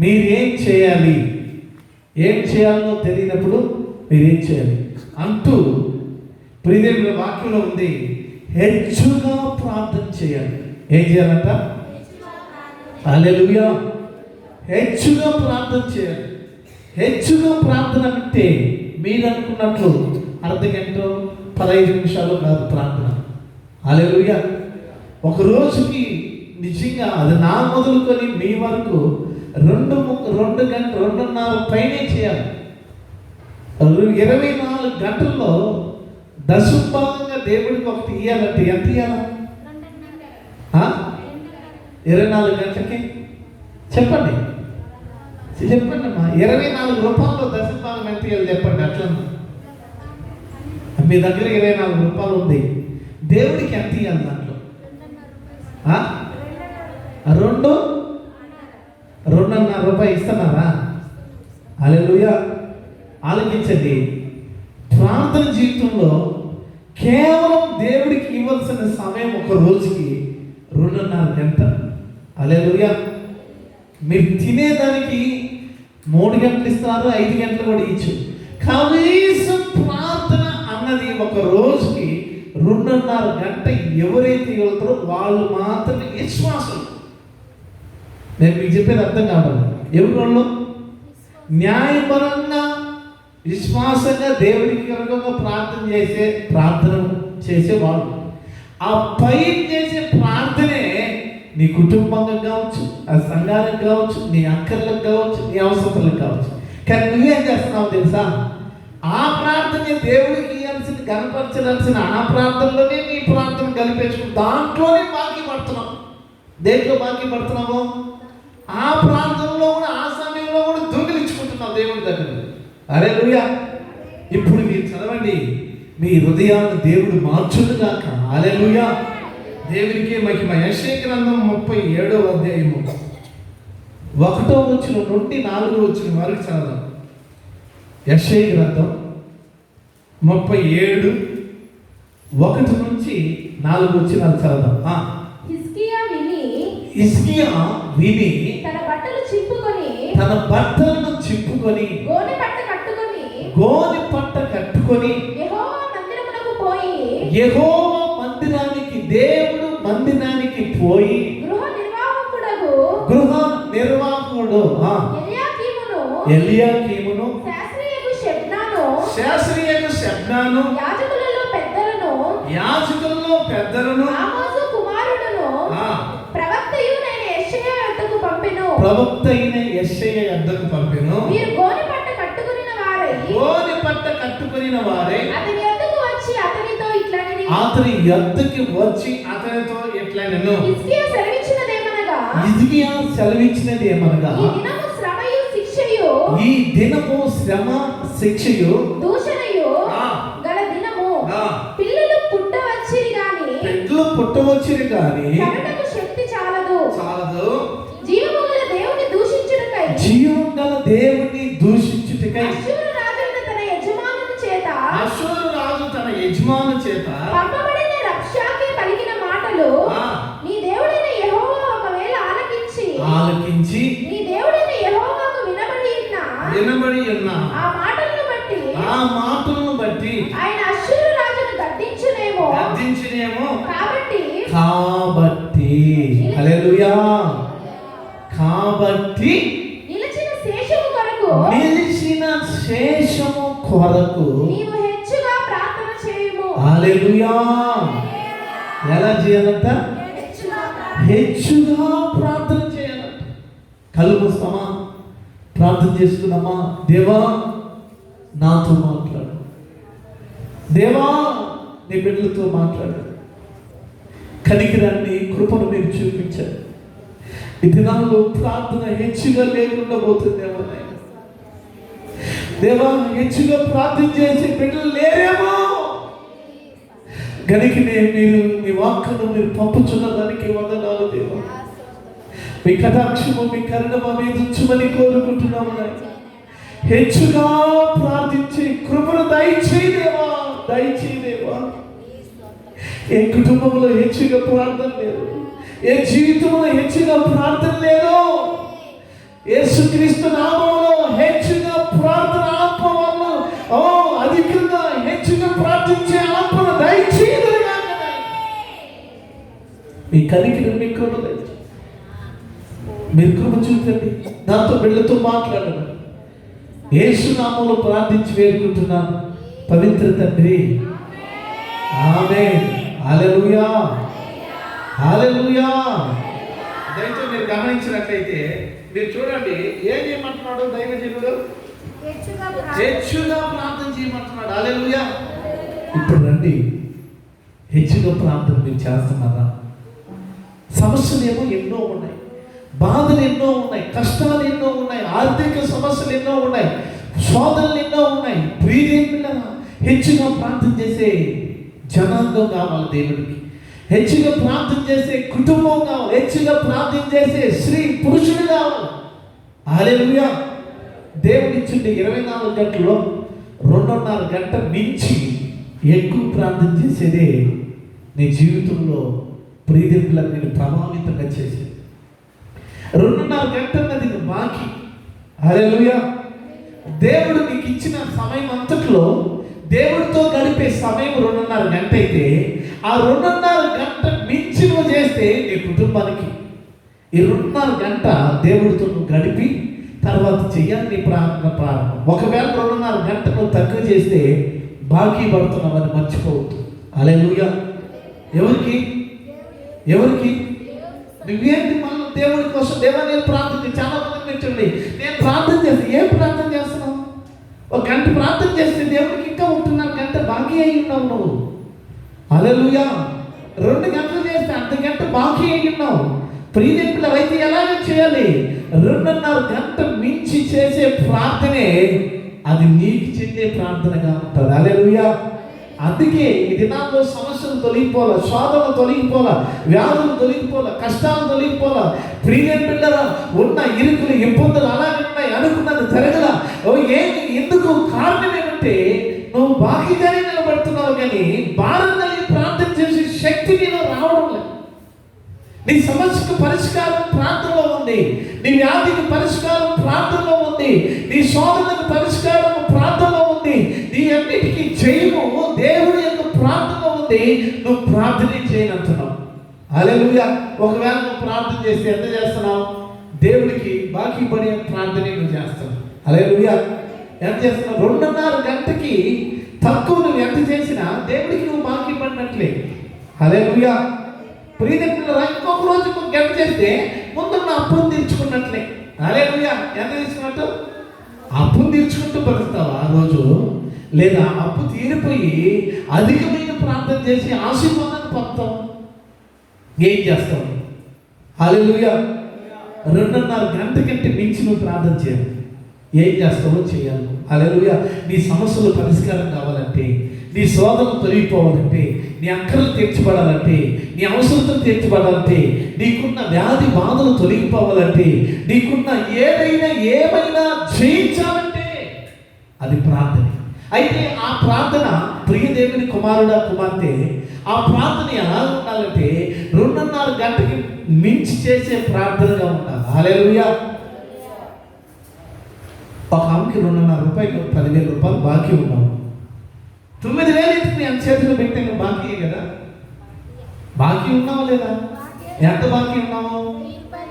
మీరేం చేయాలి, ఏం చేయాలో తెలియనప్పుడు మీరేం చేయాలి అంటూ ప్రియదేవుని వాక్యంలో ఉంది, హెచ్చుగా ప్రార్థన చేయాలి. ఏం చేయాలంట? హల్లెలూయా. హెచ్చుగా ప్రార్థన చేయాలి. హెచ్చుగా ప్రార్థన అంటే మీరు అనుకున్నట్లు అర్ధగంట 15 నిమిషాలు కాదు ప్రార్థన. హల్లెలూయా. ఒక రోజుకి నిజంగా అది నా మొదలుకొని మీ వరకు 2 గంటలు 2.5 పైనే చేయాలి. 24 గంటల్లో దశభాగంగా దేవుడికి ఒకటి ఇవ్వాలంటే ఎంత ఇవ్వాలి? 24 గంటలకి చెప్పండి అమ్మా. 24 రూపాయలు దశభాగం ఎంత ఇవ్వాలి చెప్పండి. అట్లా మీ దగ్గర 24 రూపాయలు ఉంది, దేవుడికి ఎంత ఇవ్వాలి దాంట్లో? 2.5 రూపాయలు ఇస్తున్నారా? హల్లెలూయా. ఆలోచించండి, ప్రార్థన జీవితంలో కేవలం దేవుడికి ఇవ్వాల్సిన సమయం ఒక రోజుకి 2.5 గంట. హల్లెలూయా. మీరు తినేదానికి 3 గంటలు ఇస్తారు, 5 గంటలు కూడా ఇచ్చు. కనీసం ప్రార్థన అన్నది ఒక రోజుకి 2.5 గంట ఎవరైతే ఇవ్వగలుగుతారో వాళ్ళు మాత్రమే విశ్వాసం. నేను మీకు చెప్పేది అర్థం కావాలి. ఎవరు? న్యాయపరంగా విశ్వాసంగా దేవుడికి కనుక ప్రార్థన చేసేవాళ్ళు. ఆ పై చేసే ప్రార్థనే నీ కుటుంబంగా కావచ్చు, ఆ సంఘానికి కావచ్చు, నీ అక్కర్లకు కావచ్చు, నీ అవసరాలకు కావచ్చు. కానీ నువ్వేం చేస్తున్నావు తెలుసా? ఆ ప్రార్థన దేవుడికి ఇవ్వాల్సిన కనపరచాల్సిన ఆ ప్రార్థనలోనే నీ ప్రార్థన కలిపేసుకుని దాంట్లోనే బాకీ పడుతున్నావు. దేంట్లో బాకీ పడుతున్నావు? ఆ ప్రార్థనలో కూడా ఆ సమయంలో కూడా దొంగిలించుకుంటున్నావు దేవుడి దగ్గర. హల్లెలూయా. ఇప్పుడు మీరు చదవండి, మీ హృదయాన్ని దేవుడు మార్చునుగాక. హల్లెలూయా. దేవునికి మహిమ. యెషయా గ్రంథం 37వ అధ్యాయము 1వ వచనం నుండి 4వ వచనం వరకు చదవండి. యెషయా గ్రంథం 37 1 నుంచి 4 వచనాలు చదవండి. హిజ్కియా విని తన బట్టలను చింపుకొని గోనె పట్ట కట్టుకొని యెహోవా మందిరానికి దేవుడు మందిరానికి పోయి గృహ నిర్వాహకుడు ఎలియాకీమును శాస్త్రీయకు షెబ్నాను యాజకులలో పెద్దలను ప్రవక్త అయిన యెషయా యొద్దకు పంపెను. గోనె పట్ట కట్టుకొనిన వారే అతని యొద్దకు వచ్చి అతనితో ఇట్లనెను. హిజ్కియా సెలవిచ్చినది ఏమనగా ఈ దినము శ్రమ శిక్షయు దూషణయు గల దినము. పిల్లలు పుట్టవచ్చిరి గాని శక్తి చాలదు. జీవము గల దేవుని దూషించుటకై అష్షూరు రాజు తన యజమాను చేత పంపబడిన రబ్షాకే పలికిన మాటలు నీ దేవుడైన యెహోవా ఒకవేళ ఆలకించి నీ దేవుడైన యెహోవాకు వినబడి ఉన్న ఆ మాటలను బట్టి ఆయన అష్షూరు రాజును గద్దించునేమో. కాబట్టి హల్లెలూయా. కాబట్టి నిలిచిన శేషము కొరకు నీవు హెచ్చుగా ప్రార్థన చేయుము. హల్లెలూయా. ఎలా చేయాలంట? హెచ్చుగా ప్రార్థన చేయాలంట. కళ్ళు మూస్తామా, ప్రార్థన చేస్తున్నామా? దేవా నాతో మాట్లాడు, దేవా నీ బిడ్డలతో మాట్లాడు, కనికిరాన్ని కృపను మీరు చూపించారు. ఈ దినాల్లో ప్రార్థన హెచ్చుగా లేకుండా పోతుందేమో. దేవా హెచ్చుగా ప్రార్థన చేసే బిడ్డలు లేరేమో. గనికి మీరు మీ వాక్కును మీరు పంపుచున్న దానికి వందనాలు దేవా. మీ కటాక్షము మీ కరుణ మా మీద ఉంచమని కోరుకుంటున్నాము. హెచ్చుగా ప్రార్థించే కృపను దయచేయదేవా. ఏ కుటుంబంలో హెచ్చుగా ప్రార్థన లేదు, ఏ జీవితంలో హెచ్చుగా ప్రార్థన లేదు. యేసుక్రీస్తు నామములో హెచ్చుగా ప్రార్థన ఆత్మ వల్ల అధికంగా హెచ్చుగా ప్రార్థించే ఆత్మను దయచేయదురుగాక. మీ కనికిని మీ కృప దయచేయండి. మీరు కృప చూపండి. నాతో బిడ్డలతో మాట్లాడండి. యేసు నామములో ప్రార్థించి వేడుకుంటున్నాను పవిత్ర తండ్రి, ఆమేన్. హల్లెలూయా, హల్లెలూయా. దయచేసి మీరు గమనించినట్లయితే మీరు చూడండి, ఏం చేయమంటున్నాడు దైవజనుడు? హెచ్చుగా ప్రార్థన చేయమంటున్నాడు. హల్లెలూయా. ఇప్పుడు రండి, హెచ్చుగా ప్రార్థన మీరు చేస్తున్నారా? సమస్యలు ఏమో ఎన్నో ఉన్నాయి, బాధలు ఎన్నో ఉన్నాయి, కష్టాలు ఎన్నో ఉన్నాయి, ఆర్థిక సమస్యలు ఎన్నో ఉన్నాయి, శోధనలు ఎన్నో ఉన్నాయి. ప్రియమైన హెచ్చుగా ప్రార్థన చేసే జనాంగం కావాలి దేవుడికి. హెచ్చుగా ప్రార్థన చేసే కుటుంబం కావాలి. హెచ్చుగా ప్రార్థన చేసే స్త్రీ పురుషుడు కావాలి. హల్లెలూయా. దేవుడు ఇచ్చింది 24 గంటల్లో 2.5 గంట మించి ఎక్కువ ప్రార్థన చేసేదే నీ జీవితంలో ప్రియదేవులకు నేను ప్రభావితంగా చేసేది. 2.5 గంటన్నది బాకీ. హల్లెలూయా. దేవుడు నీకు ఇచ్చిన సమయం అంతట్లో దేవుడితో గడిపే సమయం 2.5 గంట అయితే, ఆ 2.5 గంట మించి నువ్వు చేస్తే నీ కుటుంబానికి ఈ 2.5 గంట దేవుడితో నువ్వు గడిపి తర్వాత చెయ్యాలి నీ ప్రార్థన ప్రారంభం. ఒకవేళ 2.5 గంట నువ్వు తక్కువ చేస్తే బాకీ పడుతున్నావని మర్చిపోవద్దు. హల్లెలూయా. ఎవరికి ఎవరికి నువ్వేంటి మళ్ళీ దేవుడి కోసం దేవా నేను ప్రార్థన. చాలా మంది పెట్టండి, నేను ప్రార్థన చేస్తే ఏం ప్రార్థన చేస్తున్నావు? 1 గంట ప్రార్థన చేస్తే దేవుడికి ఇంకా 1.5 గంట బాకీ అయి ఉన్నావు నువ్వు. హల్లెలూయా. 2 గంటలు చేస్తే 1 గంట బాకీ అయి ఉన్నావు. ప్రియదేవుల అయితే ఎలాగ చేయాలి? 2.5 గంట మించి చేసే ప్రార్థనే అది నీకు చెందే ప్రార్థనగా ఉంటుంది. హల్లెలూయా. అందుకే ఈ దినాల్లో సమస్యలు తొలగిపోలా, శోధనలు తొలగిపోలా, వ్యాధులు తొలగిపోలా, కష్టాలు తొలగిపోలా. ప్రియదేవులారా, ఉన్న ఇరుకులు ఇబ్బందులు అలాగే ఉన్నాయి, అనుకున్నది జరగలా. ఎందుకు కారణం ఏమంటే నువ్వు బాకీగానే నిలబడుతున్నావు, కానీ భారం కలిగి ప్రార్థన చేసే శక్తి నీలో రావడం లేదు. నీ సమస్యకు పరిష్కారం ప్రార్థనలో ఉంది, నీ వ్యాధికి పరిష్కారం ప్రార్థనలో ఉంది, నీ శోధనకు పరిష్కారం ప్రార్థనలో ఉంది, నీ అన్నిటికీ జయము దేవుడి యొక్క ప్రార్థనలో ఉంది. నువ్వు ప్రార్థన చేయనంటున్నావు. హల్లెలూయా. ఒకవేళ నువ్వు ప్రార్థన చేస్తే ఎంత చేస్తున్నావు? దేవుడికి బాకీ పడే ప్రార్థన నువ్వు చేస్తావు. హల్లెలూయా. ఎంత చేస్తున్నావు? 2.5 గంటకి తక్కువ నువ్వు ఎంత చేసినా దేవుడికి నువ్వు బాకీ పడినట్లే. హల్లెలూయా. ప్రియదేవులారా, ఇంకొక రోజు 1 గంట చేస్తే ముందున్న అప్పును తీర్చుకున్నట్లే. హల్లెలూయా. ఎంత తీసుకున్నట్టు? అప్పును తీర్చుకుంటూ బతుకుతావు ఆ రోజు, లేదా అప్పు తీరిపోయి అధికమైన ప్రార్థన చేసి ఆశీర్వాదాన్ని పొందుతావు. ఏం చేస్తావు? హల్లెలూయా. 2.5 గంట కంటే మించి నువ్వు ప్రార్థన చేయాలి. ఏం చేస్తావో చేయాలి. హల్లెలూయా. నీ సమస్యలు పరిష్కారం కావాలంటే, నీ శోధనలు తొలగిపోవాలంటే, నీ అక్కర్లు తీర్చబడాలంటే, నీ అవసరతలు తీర్చబడాలంటే, నీకున్న వ్యాధి బాధలు తొలగిపోవాలంటే, నీకున్న ఏమైనా జయించాలంటే అది ప్రార్థన. అయితే ఆ ప్రార్థన ప్రియదేవుని కుమారుడా కుమార్తె, ఆ ప్రార్థన ఎలా ఉండాలంటే 2.5 గంటకి మించి చేసే ప్రార్థనగా ఉండాలి. హల్లెలూయా. ఒక ఆమెకి 2.5 రూపాయలు 10,000 రూపాయలు బాకీ ఉన్నావు. 9,000 నీ చేతిలో పెట్టే నువ్వు బాకీ కదా. బాకీ ఉన్నావా లేదా? ఎంత బాకీ ఉన్నావు?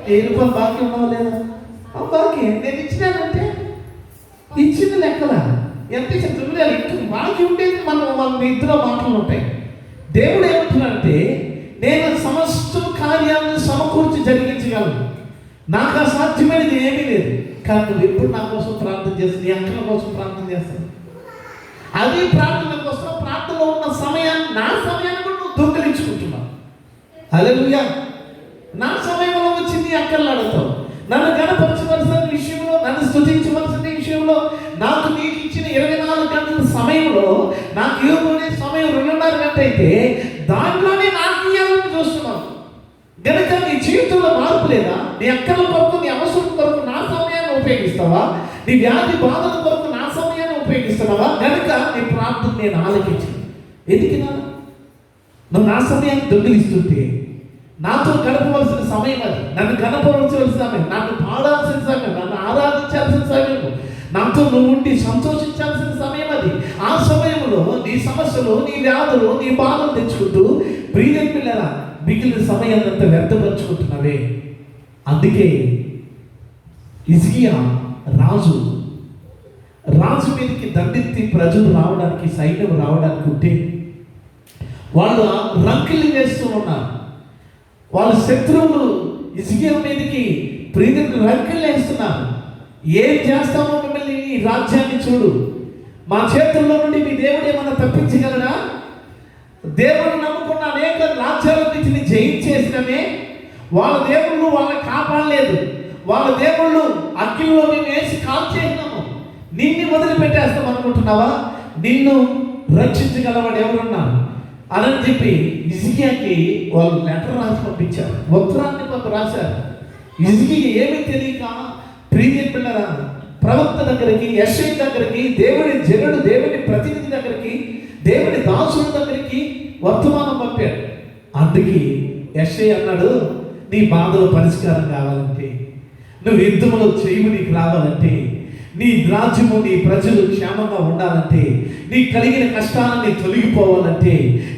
1000 రూపాయలు బాకీ ఉన్నావా లేదా? బాకీ నేను ఇచ్చినానంటే ఇచ్చింది లెక్కలా. ఎంత ఇచ్చిన 9,000 ఇంటికి బాకీ ఉండేది. మన ఇద్దరు మాటలు ఉంటాయి. దేవుడు ఏమంటున్నాడంటే, నేను సమస్త కార్యాలను సమకూర్చి జరిగించగలను, నాకు అసాధ్యమైనది ఏమీ లేదు. కానీ నువ్వు ఎప్పుడు నా కోసం ప్రార్థన చేస్తావు, నీ అక్కల కోసం ప్రార్థన చేస్తావు. అది ప్రార్థన కోసం ప్రార్థనలో ఉన్న సమయాన్ని, నా సమయాన్ని కూడా నువ్వు దొంగిలించుకుంటున్నావు. హల్లెలూయా. నా సమయంలో వచ్చి నీ అక్కర్లు అడుగుతావు. నన్ను గణపరచవలసిన విషయంలో, నన్ను స్తుతించవలసిన విషయంలో, నాకు నీకు ఇచ్చిన 24 గంటల సమయంలో నాకు ఇవ్వబడే సమయం 2.5 గంట అయితే దాంట్లోనే నాకు ఇవ్వాలని చూస్తున్నావు. గనుక నీ జీవితంలో మార్పు లేదా? నీ అక్కర్ల కొరకు, నీ అవసరం కొరకు నా సమయాన్ని ఉపయోగిస్తావా? నీ వ్యాధి బాధల కొరకు నా సమయాన్ని ఉపయోగిస్తున్నావా? గనుక నీ ప్రార్థన నేను ఆలకించాను. ఎందుకు నువ్వు నా సమయాన్ని దొంగిలిస్తుంటే నాతో గడపవలసిన సమయం అది, నన్ను గడపవలసిన సమయం, నన్ను పాడాల్సిన సమయం, నన్ను ఆరాధించాల్సిన సమయం, నాతో నువ్వు ఉండి సంతోషించాల్సిన సమయం అది. ఆ సమయంలో నీ సమస్యలు, నీ వ్యాధులు, నీ బాధలు తెచ్చుకుంటూ ప్రియమైన పిల్లరా మిగిలిన సమయాన్ని అంతా వ్యర్థపరుచుకుంటున్నావే. అందుకే హిజ్కియా రాజు మీదకి దండెత్తి ప్రజలు రావడానికి, సైన్యం రావడానికి ఉంటే వాళ్ళు రంకెలు వేస్తూ ఉన్నారు. వాళ్ళ శత్రువులు హిజ్కియా మీదకి ప్రియమైన రంకెలు వేస్తున్నారు. ఏం చేస్తామో మిమ్మల్ని, ఈ రాజ్యాన్ని చూడు, మా చేతుల్లో నుండి మీ దేవుడు ఏమన్నా తప్పించగలరా? దేవుడు నమ్ముకున్న అనేక రాజ్యాలన్నింటినీ జయించేసినమే వాళ్ళ దేవుళ్ళు వాళ్ళని కాపాడలేదు. వాళ్ళ దేవుళ్ళు అగ్నిలో మేము వేసి కాల్చేసినాము, నిన్ను వదిలిపెట్టేస్తాం అనుకుంటున్నావా? నిన్ను రక్షించగలవాడు ఎవరున్నారు అని చెప్పి హిజ్కియాకి వాళ్ళు లెటర్ రాసి పంపించారు, ఉత్తరాన్ని రాశారు. హిజ్కియా ఏమీ తెలియక ప్రియమైన పిల్లరా ప్రవక్త దగ్గరికి, యెషయా దగ్గరికి, దేవుడి జనుడు, దేవుడి ప్రతినిధి దగ్గరికి, దేవుడి దాసుల దగ్గరికి వర్తమానం పంపాడు. అందుకే యెషయా అన్నాడు, నీ బాధలో పరిష్కారం కావాలంటే, నువ్వు యుద్ధములో చేయము నీకు రావాలంటే, నీ రాజ్యము, నీ ప్రజలు క్షేమంగా ఉండాలంటే, నీ కలిగిన కష్టాలని తొలగిపోవాలంటే,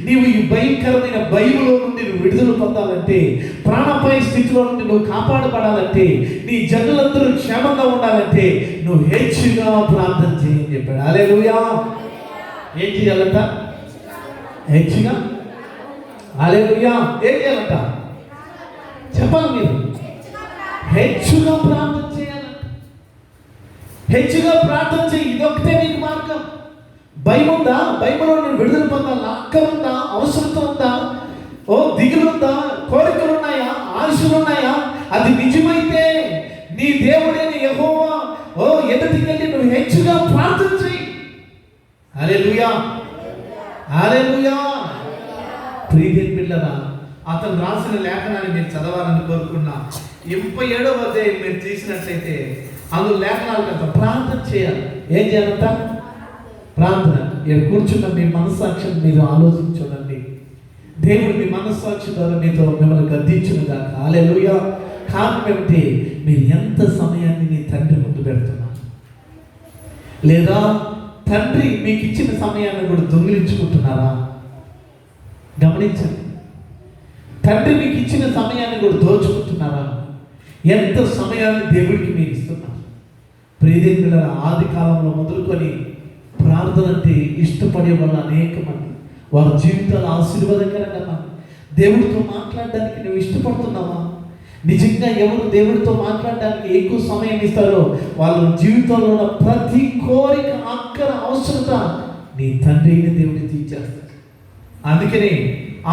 నీవు ఈ భయంకరమైన భయములో నుండి నువ్వు విడుదల పొందాలంటే, ప్రాణాపాయ స్థితిలో నుండి నువ్వు కాపాడబడాలంటే, నీ జనులందరూ క్షేమంగా ఉండాలంటే నువ్వు హెచ్చుగా ప్రార్థన చేయని చెప్పాడు. హల్లెలూయా. ఏం చేయాలంట? హెచ్చుగా. హల్లెలూయా. ఏం చేయాలంట చెప్పాలి మీరు? హెచ్చుగా ప్రార్థన చేయాలంట. హెచ్చుగా ప్రార్థన చేయి. ఇదొక్కటే నీకు మార్గం. భయం ఉందా? భయంలో నేను విడుదల పొందాలా? అక్కర ఉందా? అవసరత ఉందా? దిగులు ఉందా? కోరికలు ఉన్నాయా? ఆశలు ఉన్నాయా? అది నిజమైతే నీ దేవుడైన యెహోవా ఎదుటికెళ్ళి నువ్వు హెచ్చుగా ప్రార్థన చేయి. హల్లెలూయా. హల్లెలూయా. ప్రియమైన పిల్లరా, అతను రాసిన లేఖనాన్ని మీరు చదవాలని కోరుకున్నా. 27వ అధ్యాయం మీరు తీసినట్లయితే అందులో లేఖనాలు కదా ప్రార్థన చేయాలి. ఏం చేయాలంట? ప్రార్థన. ఇక్కడ కూర్చున్న మీ మనస్సాక్షిని మీరు ఆలోచించండి. దేవుడు మీ మనస్సాక్షి ద్వారా మీతో మిమ్మల్ని గద్దించునుగా. హల్లెలూయా. కారణం ఏమిటి? మీరు ఎంత సమయాన్ని నీ తండ్రి ముందు పెడుతున్నారు, లేదా తండ్రి మీకు ఇచ్చిన సమయాన్ని కూడా దొంగిలించుకుంటున్నారా? గమనించండి. తండ్రి మీకు ఇచ్చిన సమయాన్ని కూడా దోచుకుంటున్నారా? ఎంత సమయాన్ని దేవుడికి మీరు ఇస్తున్నారు? ప్రియమైన ఆది కాలంలో మొదలుకొని ప్రార్థన అంటే ఇష్టపడే వాళ్ళు అనేక మంది, వారి జీవితాలు ఆశీర్వాదకరంగా దేవుడితో మాట్లాడడానికి నువ్వు ఇష్టపడుతున్నావా? నిజంగా ఎవరు దేవుడితో మాట్లాడడానికి ఎక్కువ సమయం ఇస్తారో వాళ్ళ జీవితంలో ఉన్న ప్రతి కోరిక, అక్కర, అవసరత నీ తండ్రి అయిన దేవుడిని తీర్చేస్తారు. అందుకని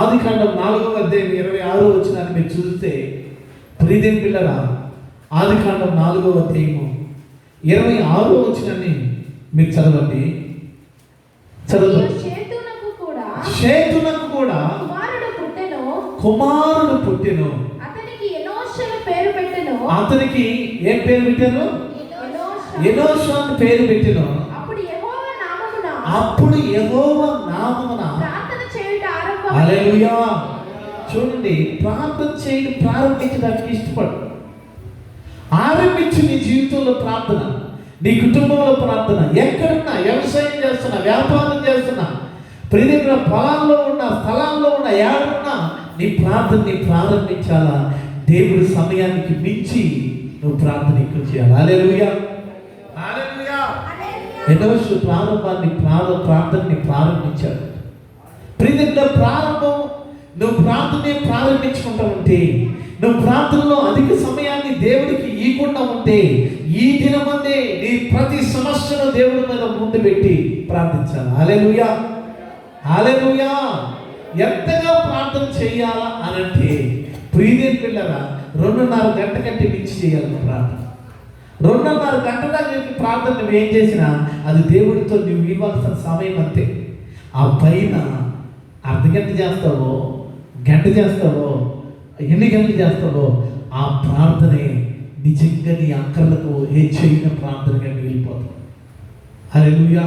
ఆదికాండం 4వ అధ్యాయం 26వ వచనాన్ని మీరు చూస్తే, ప్రియమైన పిల్లరా, ఆదికాండం 4వ అధ్యాయము 26వ వచనాన్ని మీరు చదవండి. షేతునకు కూడా కుమారుడు పుట్టెను. అతనికి ఏం పేరు పెట్టారు? ఎనోషు అని పేరు పెట్టెను. అప్పుడు యెహోవా నామమున హల్లెలూయా. చూడండి, ప్రార్థన చేయడం ప్రారంభించడానికి ఇష్టపడు. ఆరంభించు నీ జీవితంలో ప్రార్థన, నీ కుటుంబంలో ప్రార్థన. ఎక్కడున్నా, వ్యవసాయం చేస్తున్నా, వ్యాపారం చేస్తున్నా, ప్రియమైన పొలాల్లో ఉన్న, స్థలాల్లో ఉన్న, ఏడున్నా నీ ప్రార్థనని ప్రారంభించాలా. దేవుడి సమయానికి మించి నువ్వు ప్రార్థన ఎక్కువ చేయాలి. హల్లెలూయా. హల్లెలూయా. ఎనోషు ప్రార్థనని ప్రారంభించాడు. ప్రియమైన ప్రారంభం, నువ్వు ప్రార్థనే ప్రారంభించుకుంటావంటే, నువ్వు ప్రార్థనలో అధిక సమయాన్ని దేవుడికి ఇవ్వకుండా ఉంటే, ఈ దినమందే నీ ప్రతి సమస్యను దేవుడి మీద ముందు పెట్టి ప్రార్థించాలి. హల్లెలూయా. హల్లెలూయా. ఎంతగా ప్రార్థన చేయాలా అనంటే, ప్రియమైన పిల్లరా, 2.5 గంట కంటే మించి చేయాలి ప్రార్థన. 2.5 గంటల దాకా ప్రార్థన నువ్వు ఏం చేసినా అది దేవుడితో నువ్వు ఇవ్వాల్సిన సమయం అంతే. ఆ పైన అర్ధగంట చేస్తావో, గంట చేస్తావో, ఎన్ని గంటలు చేస్తావో, ఆ ప్రార్థనే నిజంగా నీ అక్కర్లకు హెచ్చైన ప్రార్థనగా మిగిలిపోతావు. హల్లెలూయా.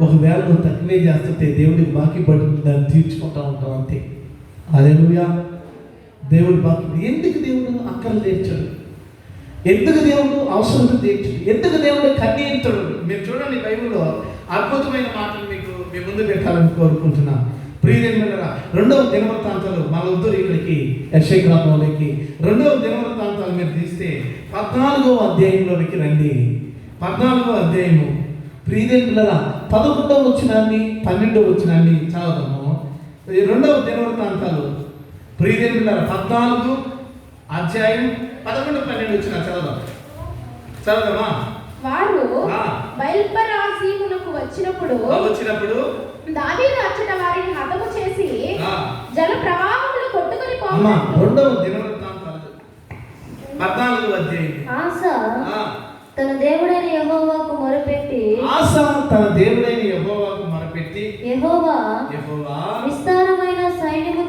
ఒకవేళ నువ్వు తక్కువే చేస్తుంటే దేవుడికి బాకీ పడుతుంది, దాన్ని తీర్చుకుంటా ఉంటావు అంతే. హల్లెలూయా. దేవుడు బాధ్యత. ఎందుకు దేవుడు అక్కలు తీర్చడు? ఎందుకు దేవుడు అవసరం తీర్చడు? ఎందుకు దేవుడు కన్నీరుతాడు? మీరు చూడండి, బైబిల్లో అద్భుతమైన మాటలు మీకు మీ ముందు పెట్టాలని కోరుకుంటున్నా. ప్రియమైనరా, 2వ దినవృత్తాంతాలు మన ఉద్దరు ఇక్కడికి యెషయా గ్రంథంలోకి 2వ దినవృత్తాంతాలు మీరు తీస్తే 14వ అధ్యాయంలోనికి రండి. 14వ అధ్యాయము ప్రియమైనరా 11వ వచనాన్ని 12వ వచనాన్ని చదువుదాము. 2వ దినవృత్తాంతాలు ప్రియమైనరా 14 అధ్యాయం 11, 12 వచనాలు చదువుదామా? వారు బయల్పరాసీమునకు వచ్చినప్పుడు దావీదు అచ్చట వారిని హతము చేసి జల ప్రవాహములు కొట్టుకొని పోవునట్లు. 2వ దినవృత్తాంతాలు 14వ అధ్యాయం. ఆసా తన దేవుడైన యెహోవాకు మొరపెట్టి యెహోవా విస్తారమైన సైన్యము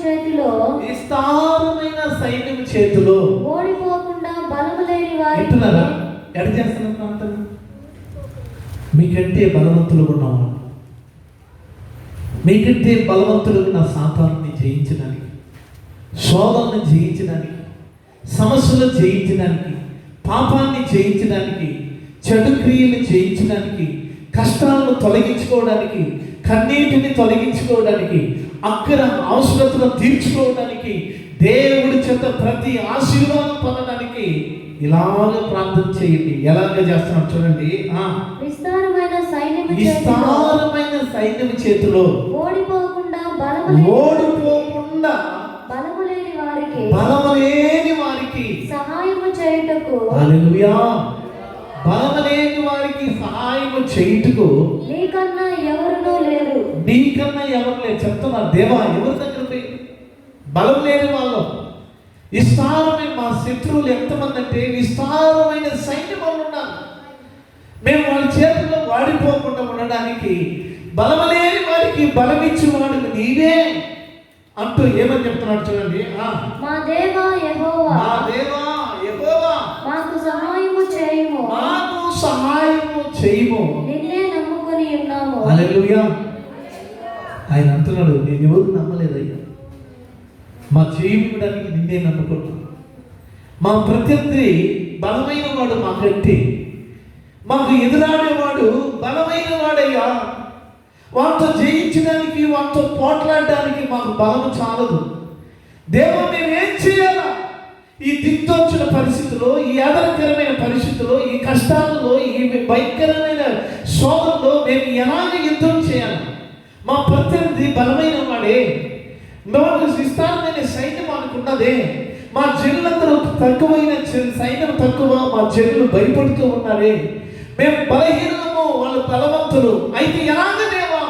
చేతిలో ఓడిపోకుండా బలము లేని వారికి ఎడ చేస్తున్న ప్రాంతం మీకంటే బలవంతులు ఉన్నాము. మీకంటే బలవంతులు ఉన్న సాతాన్ని జయించడానికి, శోధనను జయించడానికి, సమస్యలు జయించడానికి, పాపాన్ని జయించడానికి, చెడు క్రియలు జయించడానికి, కష్టాలను తొలగించుకోవడానికి, కన్నీటిని తొలగించుకోవడానికి, అక్కర అవసరతను తీర్చుకోవడానికి, దేవుడి చేత ప్రతి ఆశీర్వాదం పొందడానికి ఇలాగ ప్రార్థన చేయండి. ఎలాగ చేస్తున్నాం చూడండి. విస్తారమైన సైన్యం చేతిలో ఓడిపోకుండా బలము లేని వారికి సహాయము చేయుటకు హల్లెలూయా. బలము లేని వారికి సహాయము చేయుటకు నీకన్నా ఎవరు లేరు. చెప్తున్నా, దేవా ఎవరి దగ్గర పోయి బలం లేని వాళ్ళు, విస్తారమైన మా శత్రువులు ఎంతమంది అంటే విస్తారమైన సైన్యం వాళ్ళు ఉన్నారు. మేము వాళ్ళ చేతుల్లో వాడిపోకుండా ఉండడానికి బలమలేని వారికి బలమిచ్చి వాడు నీవే అంటూ ఏమని చెప్తున్నాడు చూడండి. మా దేవా యెహోవా మాకు సహాయము చేయుము నిన్నే నమ్ముకొని ఉన్నాము. హల్లెలూయా. ఆయన అంటున్నాడు, నేను ఎవరు నమ్మలేదయ్యా, మా చేయడానికి నిన్నే నమ్ముకున్నాను. మా ప్రత్యర్థి బలమైన వాడు మాకంటే, మాకు ఎదురాడేవాడు బలమైన వాడయ్యా. వాటితో జయించడానికి, వాటితో పోట్లాడడానికి మాకు బలము చాలదు. దేవా, మేమేం చేయాలా? ఈ దిగ్దోచిన పరిస్థితుల్లో, ఈ ఆదరకరమైన పరిస్థితుల్లో, ఈ కష్టాలలో, ఈ భయంకరమైన శోధనలో మేము ఎలాగ యుద్ధం చేయాలి? మా ప్రత్యర్థి బలమైన వాడే, మాకు విస్తారమైన సైన్యం అనుకున్నదే, మా జనులందరూ తక్కువైన సైన్యం తక్కువ, మా జనులు భయపడుతూ ఉన్నారే, మేము బలహీనము, వాళ్ళు బలవంతులు. అయితే ఎలాగ దేవా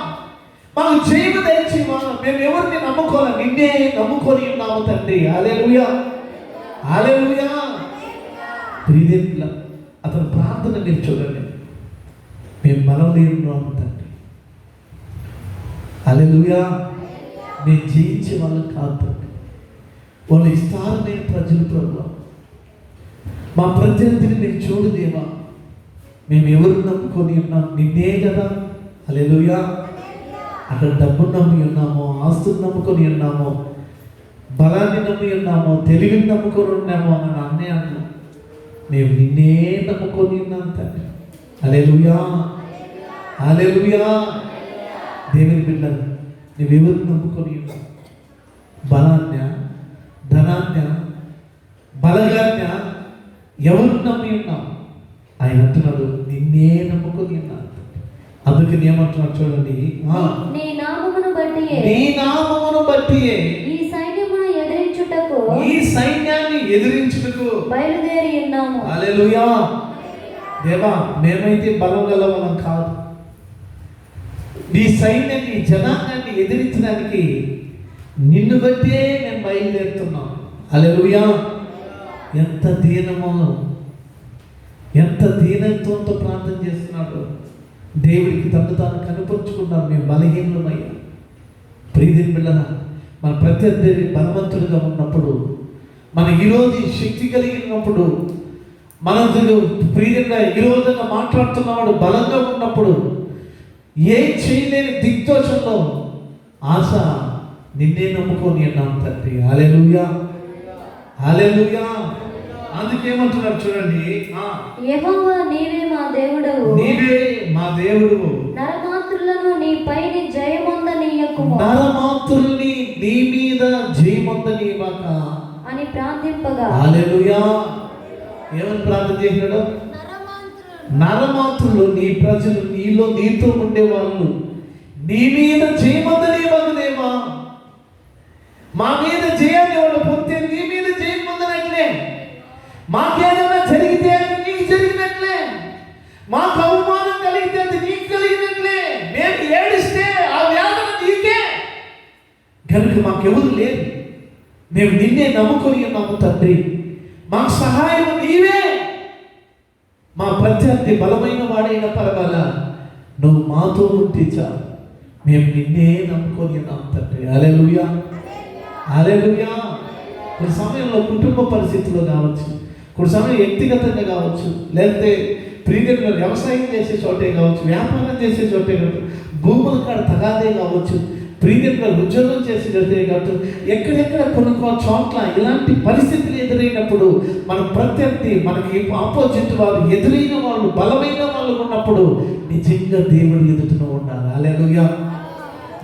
మాకు జయము దయచేవా? మేము ఎవరిని నమ్ముకోవాలి? నిన్నే నమ్ముకొని ఉన్నాము తండ్రి. హల్లెలూయా, హల్లెలూయా. ప్రియదేవుల అతను ప్రార్థన మీరు చూడండి, మేము బలం లేనున్నాము తండ్రి. హల్లెలూయా. మేము జయించే వాళ్ళం కాదు తండ్రి, వాళ్ళు విస్తారమైన ప్రజలు ప్రభు. మా ప్రత్యర్థిని మీరు చూడు దేవా, మేము ఎవరు నమ్ముకొని ఉన్నాం? నిన్నే కదా. హల్లెలూయా. అక్కడ డబ్బును నమ్మి ఉన్నామో, ఆస్తులు నమ్ముకొని ఉన్నామో, బలాన్ని నమ్మి ఉన్నామో, తెలివిని నమ్ముకొని ఉన్నామో అని అన్నే అన్నాం. మేము నిన్నే నమ్ముకొని ఉన్నాం తండ్రి. హల్లెలూయా, హల్లెలూయా. దేవుని బిడ్డలు, నువ్వెవరు నమ్ముకొని ఉన్నావు? బలాన్య, ధనాన్య, బలగాన్య ఎవరు నమ్మి ఉన్నావు? ఆయన అంటున్నాడు, నిన్నే నమ్ముకొని ఉన్నాను. అందుకని ఏమంటున్నాడు చూడండి, నీ నామమును బట్టియే ఈ సైన్యాన్ని ఎదిరించుటకు బయలుదేరి ఉన్నాము. హల్లెలూయా. దేవా, మేమైతే బలం గల వాళ్ళం కాదు. నీ సైన్యాన్ని, జనాంగాన్ని ఎదిరించడానికి నిన్ను బట్టే నేను బయలుదేరుతున్నాను. హల్లెలూయా. ఎంత దీనమో, ఎంత దీనత్వంతో ప్రార్థన చేస్తున్నాడు. దేవుడికి తను తాను కనుపరుచుకున్నాడు. మేము బలహీనమయ్యా. ప్రియదేవుని బిడ్డలారా, మన ప్రత్యర్థి బలవంతుడిగా ఉన్నప్పుడు, మన ఈరోజు శక్తి కలిగినప్పుడు, మన ప్రియదంగా ఈరోజుగా మాట్లాడుతున్నవాడు బలంగా ఉన్నప్పుడు, ఏం చేయలేని దిగ్దోషంలో ఆశ నిన్నే నమ్ముకొని అన్నాం తండ్రి. హల్లెలూయా, హల్లెలూయా. అందుకేమంటున్నాడు చూడండి, యెహోవా నీవే మా దేవుడవు, నీవే మా దేవుడు, నరమాత్రులను నీ పైన జయమొందనీయకుము, నరమాత్రుల్ని నీ మీద జయమొందనీయక అని ప్రార్థింపగా. హల్లెలూయా. ఏమని ప్రార్థన చేసినాడు? నరమాత్రులు నీ ప్రజలు, నీతో ఉండే వాళ్ళు నీ మీద జయమొందనీయక దేవా, మా మీద జయాన్ని వాళ్ళు పొందితే నీ మీద జయం పొందినట్లే, మాకేదైనా జరిగితే అది నీకు జరిగినట్లే, మాకు అవమానం కలిగితే అది నీకు కలిగినట్లే, మేము ఏడిస్తే ఆ వేదన నీకే, కనుక మాకెవరు లేరు, మేము నిన్నే నమ్ముకొని ఉన్నాము తండ్రి, మాకు సహాయం నీవే, మా ప్రత్యర్థి బలమైన వాడైన పర్వాలా, నువ్వు మాతో ఉంటే చాలు, మేము నిన్నే నమ్ముకొని ఉన్నాము తండ్రి. హల్లెలూయా, హల్లెలూయా. కొన్ని సమయంలో కుటుంబ పరిస్థితుల్లో కావచ్చు, కొన్ని సమయం వ్యక్తిగతంగా కావచ్చు, లేకపోతే ప్రియమైన వ్యవసాయం చేసే చోటే కావచ్చు, వ్యాపారం చేసే చోటే కావచ్చు, భూముల కాడ తగాదే కావచ్చు, ప్రియమైన ఉద్యోగం చేసే చోటే కావచ్చు, ఎక్కడెక్కడ కొన్ని చోట్ల ఇలాంటి పరిస్థితులు ఎదురైనప్పుడు మన ప్రత్యర్థి, మనకి ఆపోజిట్ వాళ్ళు ఎదురైన వాళ్ళు, బలమైన వాళ్ళు ఉన్నప్పుడు నిజంగా దేవుడి ఎదుట ఉండాలి. హల్లెలూయా.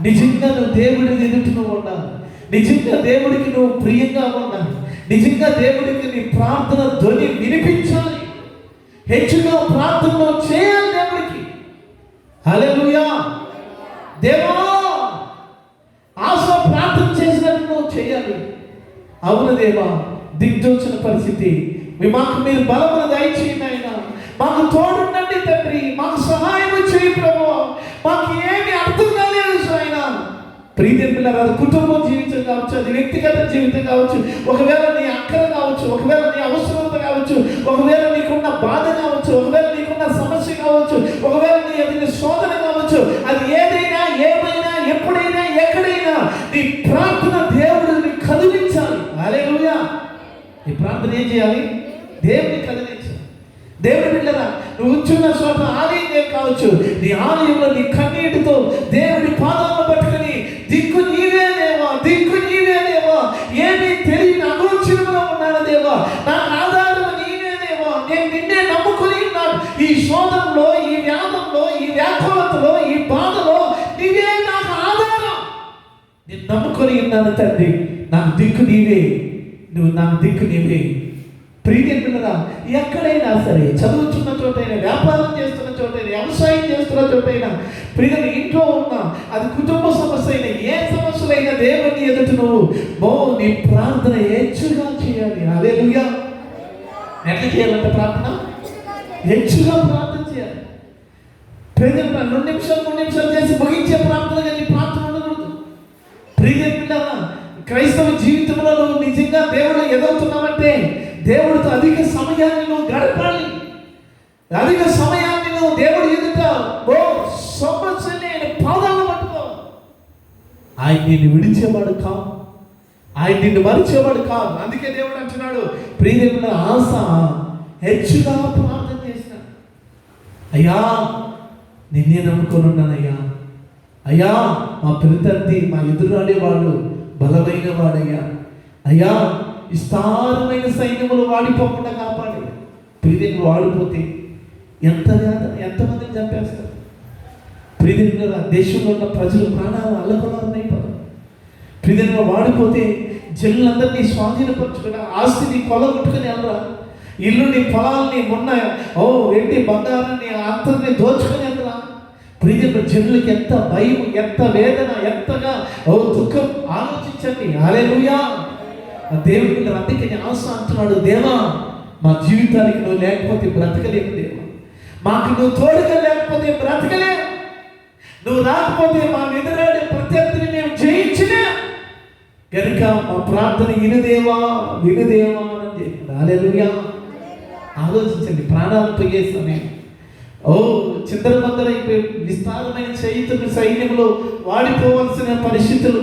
నిజంగా నువ్వు దేవుడి ఎదుట ఉండాలి, నిజంగా దేవుడికి నువ్వు ప్రియంగా ఉండాలి, నిజంగా దేవుడికి నీ ప్రార్థన ధ్వని వినిపించాలి, హెచ్చుగా ప్రార్థనలో చేయాలి దేవుడికి. హల్లెలూయా. దేవా, ఆశ ప్రార్థన చేసినట్టు నువ్వు చేయాలి. అవును దేవా, దిగ్దోచన పరిస్థితి, మాకు మీరు బలమును దయచేయండి ఆయన, మాకు తోడుండండి తండ్రి, మాకు సహాయం చేయి ప్రభు, మాకు ఏమి అర్థం కాలేదు ఆయన. ప్రియమిత్రులారా, అది కుటుంబం జీవితం కావచ్చు, అది వ్యక్తిగత జీవితం కావచ్చు, ఒకవేళ నీ అక్కర కావచ్చు, ఒకవేళ నీ అవసరత కావచ్చు, ఒకవేళ నీకున్న బాధ కావచ్చు, ఒకవేళ నీకున్న సమస్య కావచ్చు, ఒకవేళ నీ ఎదుటి శోధన కావచ్చు, అది ఏదైనా, ఏమైనా, ఎప్పుడైనా, ఎక్కడైనా నీ ప్రార్థన దేవుడిని కదిలించాలి. హల్లెలూయా. నీ ప్రార్థన ఏం చేయాలి? దేవుని కదిలించాలి. దేవుడి బిడ్డరా, నువ్వు ఉంచున్న చోట ఆలయం కావచ్చు, నీ ఆలయంలో నీ కన్నీటితో దేవుడి పాదాలను పట్టుకుని, దిక్కు నీవే దేవా, దిక్కు నీవే దేవా, ఏమీ తెలియని అగోచరములో ఉన్నాను దేవా, నాకు ఆధారం నీవే దేవా, నేను నిన్నే నమ్ముకుని ఉన్నాను, ఈ శోధనలో, ఈ వ్యాధంలో, ఈ వ్యాకులతలో, ఈ బాధలో నీవే నాకు ఆధారం, నేను నమ్ముకొని ఉన్నాను తండ్రి, నాకు దిక్కు నీవే, నువ్వు నాకు దిక్కు నీవే. ప్రియమిత్రులారా, ఎక్కడైనా సరే, చదువుతున్న చోటైనా, వ్యాపారం చేస్తున్న చోటైనా, వ్యవసాయం చేస్తున్న చోటైనా, ప్రియుని ఇంట్లో ఉన్నా, అది కుటుంబ సమస్య అయినా, ఏ సమస్యలైనా దేవుని ఎదుట నువ్వు నీ ప్రార్థన హెచ్చుగా చేయాలి. హల్లెలూయా. ఎట్లా చేయాలంటే ప్రార్థన హెచ్చుగా ప్రార్థన చేయాలి. ప్రియమిత్రులారా, 2 నిమిషాలు చేసి ముగించే ప్రార్థనగా నీ ప్రార్థన ఉండకూడదు. ప్రియమిత్రులారా, క్రైస్తవ జీవితంలో నువ్వు నిజంగా దేవుడు ఎదుగుతున్నావంటే దేవుడితో అధిక సమయాన్ని నువ్వు గడపాలి, అధిక సమయాన్ని నువ్వు దేవుడి ఎదుట సమస్యని పాదాలు పట్టుకో. ఆయన నిన్ను విడిచేవాడు కాదు, ఆయన నిన్ను మరిచేవాడు కాదు. అందుకే దేవుడు అంటున్నాడు, ప్రియమైన ఆశ హెచ్చుగా ప్రార్థన చేసిన, అయ్యా నిన్నే నమ్ముకొని ఉన్నానయ్యా, అయ్యా మా ప్రత్యర్థి, మా ఎదురాడేవాడు బలమైన వాడయ్యా, అయ్యా విస్తారమైన సైన్యములు వాడిపోకుండా కాపాడి. ప్రియలు వాడిపోతే ఎంతమందిని చంపేస్తారు. ప్రియలు దేశంలో ఉన్న ప్రజలు ప్రాణాలు అల్లకొల్లారైపోతారు. ప్రియలు వాడిపోతే జనులందరినీ స్వాధీనపరచుకుని, ఆస్తిని కొలగొట్టుకుని వెళ్ళరా, ఇల్లుని, పొలాల్ని, మొన్న వెండి బంగారాన్ని అంతని దోచుకొని వెళ్ళరా. ప్రియలు జనులకి ఎంత భయం, ఎంత వేదన, ఎంతగా దుఃఖం ఆలోచించండి. హల్లెలూయా. దేవుడి పిల్లలు, అందుకే ఆశ అంటున్నాడు, దేవా మా జీవితానికి నువ్వు లేకపోతే బ్రతకలేము దేవా, మాకు నువ్వు తోడుగా లేకపోతే బ్రతకలేము, నువ్వు రాకపోతే మా ఎదురాడే ప్రత్యర్థిని మేము జయించలే, కనుక మా ప్రార్థన వినుదేవా అని చెప్పి. హల్లెలూయా. ఆలోచించండి, ప్రాణాలు పోయే సమయం, చిందరబందరైపోయి విస్తారమైన సైన్యంలో వాడిపోవలసిన పరిస్థితులు.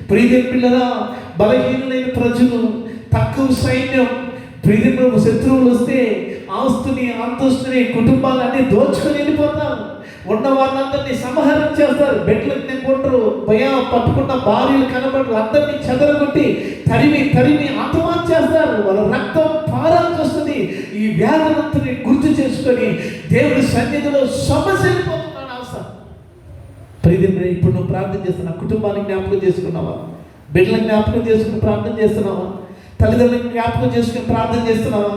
ప్రియ పిల్లరా, బలహీనులైన ప్రజలు, తక్కువ సైన్యం, ప్రియ శత్రువులు వస్తే ఆస్తుని, అంతస్తుని, కుటుంబాలన్నీ దోచుకొని వెళ్ళిపోతారు. ఉన్న వాళ్ళందరినీ సంహారం చేస్తారు. బెడ్లకి కొంటారు, భయం పట్టుకున్న భార్యలు కనబడరు, అందరినీ చెదరగొట్టి తరిమి తరిమి ఆత్మహత్య చేస్తారు. వాళ్ళ రక్తం పారాల్సి వస్తుంది. ఈ వ్యాధులంతని గుర్తు చేసుకొని దేవుడి సన్నిధిలో సమస్యపోతున్నాడు ఆశ. ప్రియమైన, ఇప్పుడు నువ్వు ప్రార్థన చేస్తున్నావు, కుటుంబానికి జ్ఞాపకం చేసుకున్నావా? బిడ్డలకు జ్ఞాపకం చేసుకుని ప్రార్థన చేస్తున్నావా? తల్లిదండ్రులకు జ్ఞాపకం చేసుకుని ప్రార్థన చేస్తున్నావా?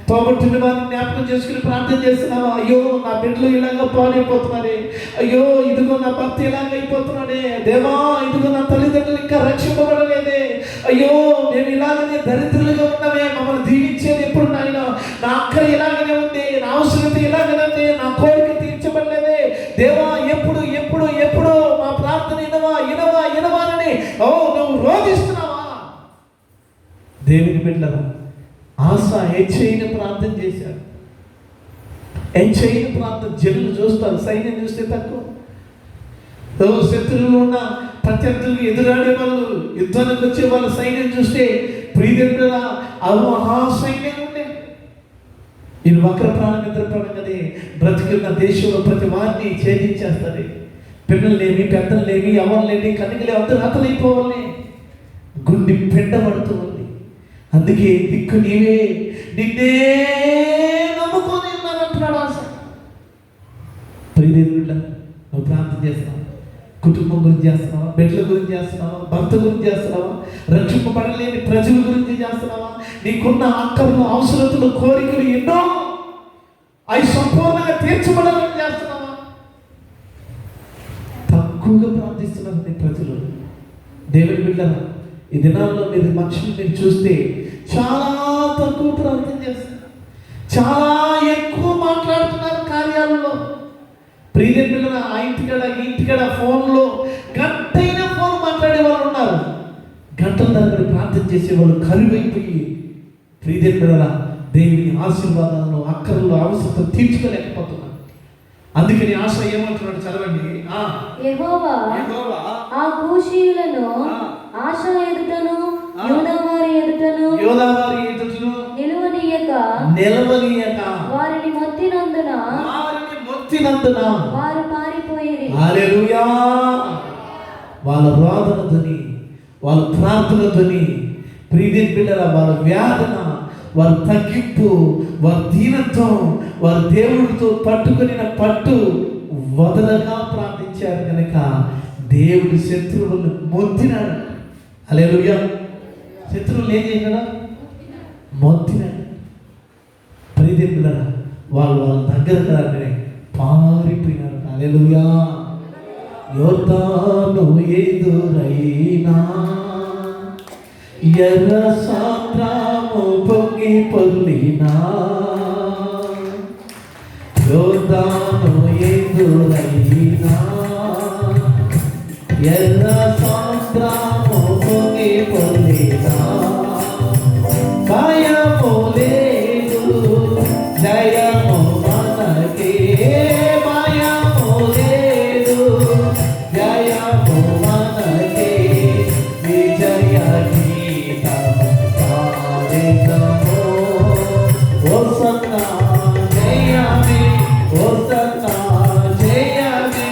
తోబుట్టిన వారిని జ్ఞాపకం చేసుకుని ప్రార్థన చేస్తున్నావా? అయ్యో నా బిడ్డలు ఇలాగ పాడైపోతున్నారే, అయ్యో ఇదిగో నా భర్త ఇలాగ అయిపోతున్నాడే, దేవా ఇదిగో నా తల్లిదండ్రులు ఇంకా రక్షింపబడలేదే, అయ్యో మేము ఇలాగనే దరిద్రులుగా ఉన్నామే, మమ్మల్ని దీవించేది ఎప్పుడు నాయన, నా అక్క ఇలాగనే ఉంది, నా అవసరత ఇలాగనే ఉంది, నా కోరిక తీర్చబడలేదే దేవా, ఎప్పుడు ఎప్పుడు ఎప్పుడు మా ప్రార్థన ఇనవాలని నువ్వు రోధిస్తున్నావా? దేవుని బిడ్డల ఆశ హెచ్చైన ప్రార్థన చేశాడు. హెచ్చైన ప్రార్థన జనులు చూస్తారు, సైన్యం చూస్తే తక్కువ. శత్రువులు ఉన్న ప్రత్యర్థులకు ఎదురాడే వాళ్ళు, యుద్ధానికి వచ్చే వాళ్ళ సైన్యం చూస్తే ప్రియదేవుడా అవి మహాసైన్యం ఉండే. ఈ వక్ర ప్రాణం ఇద్దరు ప్రాణం కదే బ్రతికున్న దేశంలో ప్రతి వారిని ఛేదించేస్తారు. పిల్లలేమి పెద్దలేమి ఎవరులేమి కనికలే అందరూ హతలైపోవాలి, గుండె పెండబడుతుంది. అందుకే దిక్కు నీవే, నిన్నే నమ్ముకొని ఉన్నానంటున్నాడు ఆశ. ప్రియదేవుడా నువ్వు ప్రార్థన చేస్తున్నావు, కుటుంబం గురించి చేస్తున్నావా? బిడ్డల గురించి చేస్తున్నావా? భర్త గురించి చేస్తున్నావా? రక్షింపబడలేని ప్రజల గురించి చేస్తున్నావా? నీకున్న ఆకర్లు, అవసరతలు, కోరికలు ఎన్నో అవి సంపూర్ణంగా తీర్చబడాలని చేస్తున్నావా? తక్కువగా ప్రార్థిస్తున్నారు నీ ప్రజలు. దేవుని బిడ్డలా ఈ దినాల్లో మీరు మనుషులు మీరు చూస్తే చాలా తక్కువ ప్రార్థన చేస్తున్నారు, చాలా ఎక్కువ మాట్లాడుతున్నారు కార్యాలలో. ప్రియదేవుని బిడ్డలా ఆ ఇంటికాడ ఫోన్లో గంటైనా ఫోన్ మాట్లాడే వాళ్ళు ఉన్నారు, గంటల దగ్గర ప్రార్థన చేసేవాళ్ళు కరువైపోయి ప్రియదేవుని బిడ్డలా దేవుని ఆశీర్వాదాలను, అక్కర్లు, అవసరం తీర్చుకోలేకపోతున్నారు. అందుకని ఆశ ఏమంటున్నాడు చదవండి. యెహోవా ఆ కూషీయులను ఆశ ఎదుటను యోదావారి ఎదుటను నిలవనీయక వారిని మొత్తినందున వారు పారిపోయిరి. హల్లెలూయా. వాళ్ళ రోదనతోని, వాళ్ళ ప్రార్థనతోని ప్రియదేవుని బిడ్డల వాళ్ళ వేదన, వారి తగ్గింపు, వారి దీనత్వం, వారి దేవుడితో పట్టుకుని పట్టు వదలగా ప్రార్థించారు కనుక దేవుడు శత్రువులను మొత్తినాడు. హల్లెలూయా. శత్రువులు ఏం చేసినాడా? మొత్తినాడు. ప్రియదేవుని బిడ్డల వాళ్ళ దగ్గర రాగానే పారిపోయినారు. హల్లెలూయా. యోర్దాను ఎదురైనా ఎర్ర సాంద్రము పొంగి పొర్లినా, యోర్దాను ఎదురైనా ఎర్ర సాంద్రము పొంగి పొర్లినా, భయము లేదు జయము మనకే, భయము లేదు జయము మనకే, విజయ గీతము పాడెదము. హోసన్నా జయమే, హోసన్నా జయమే,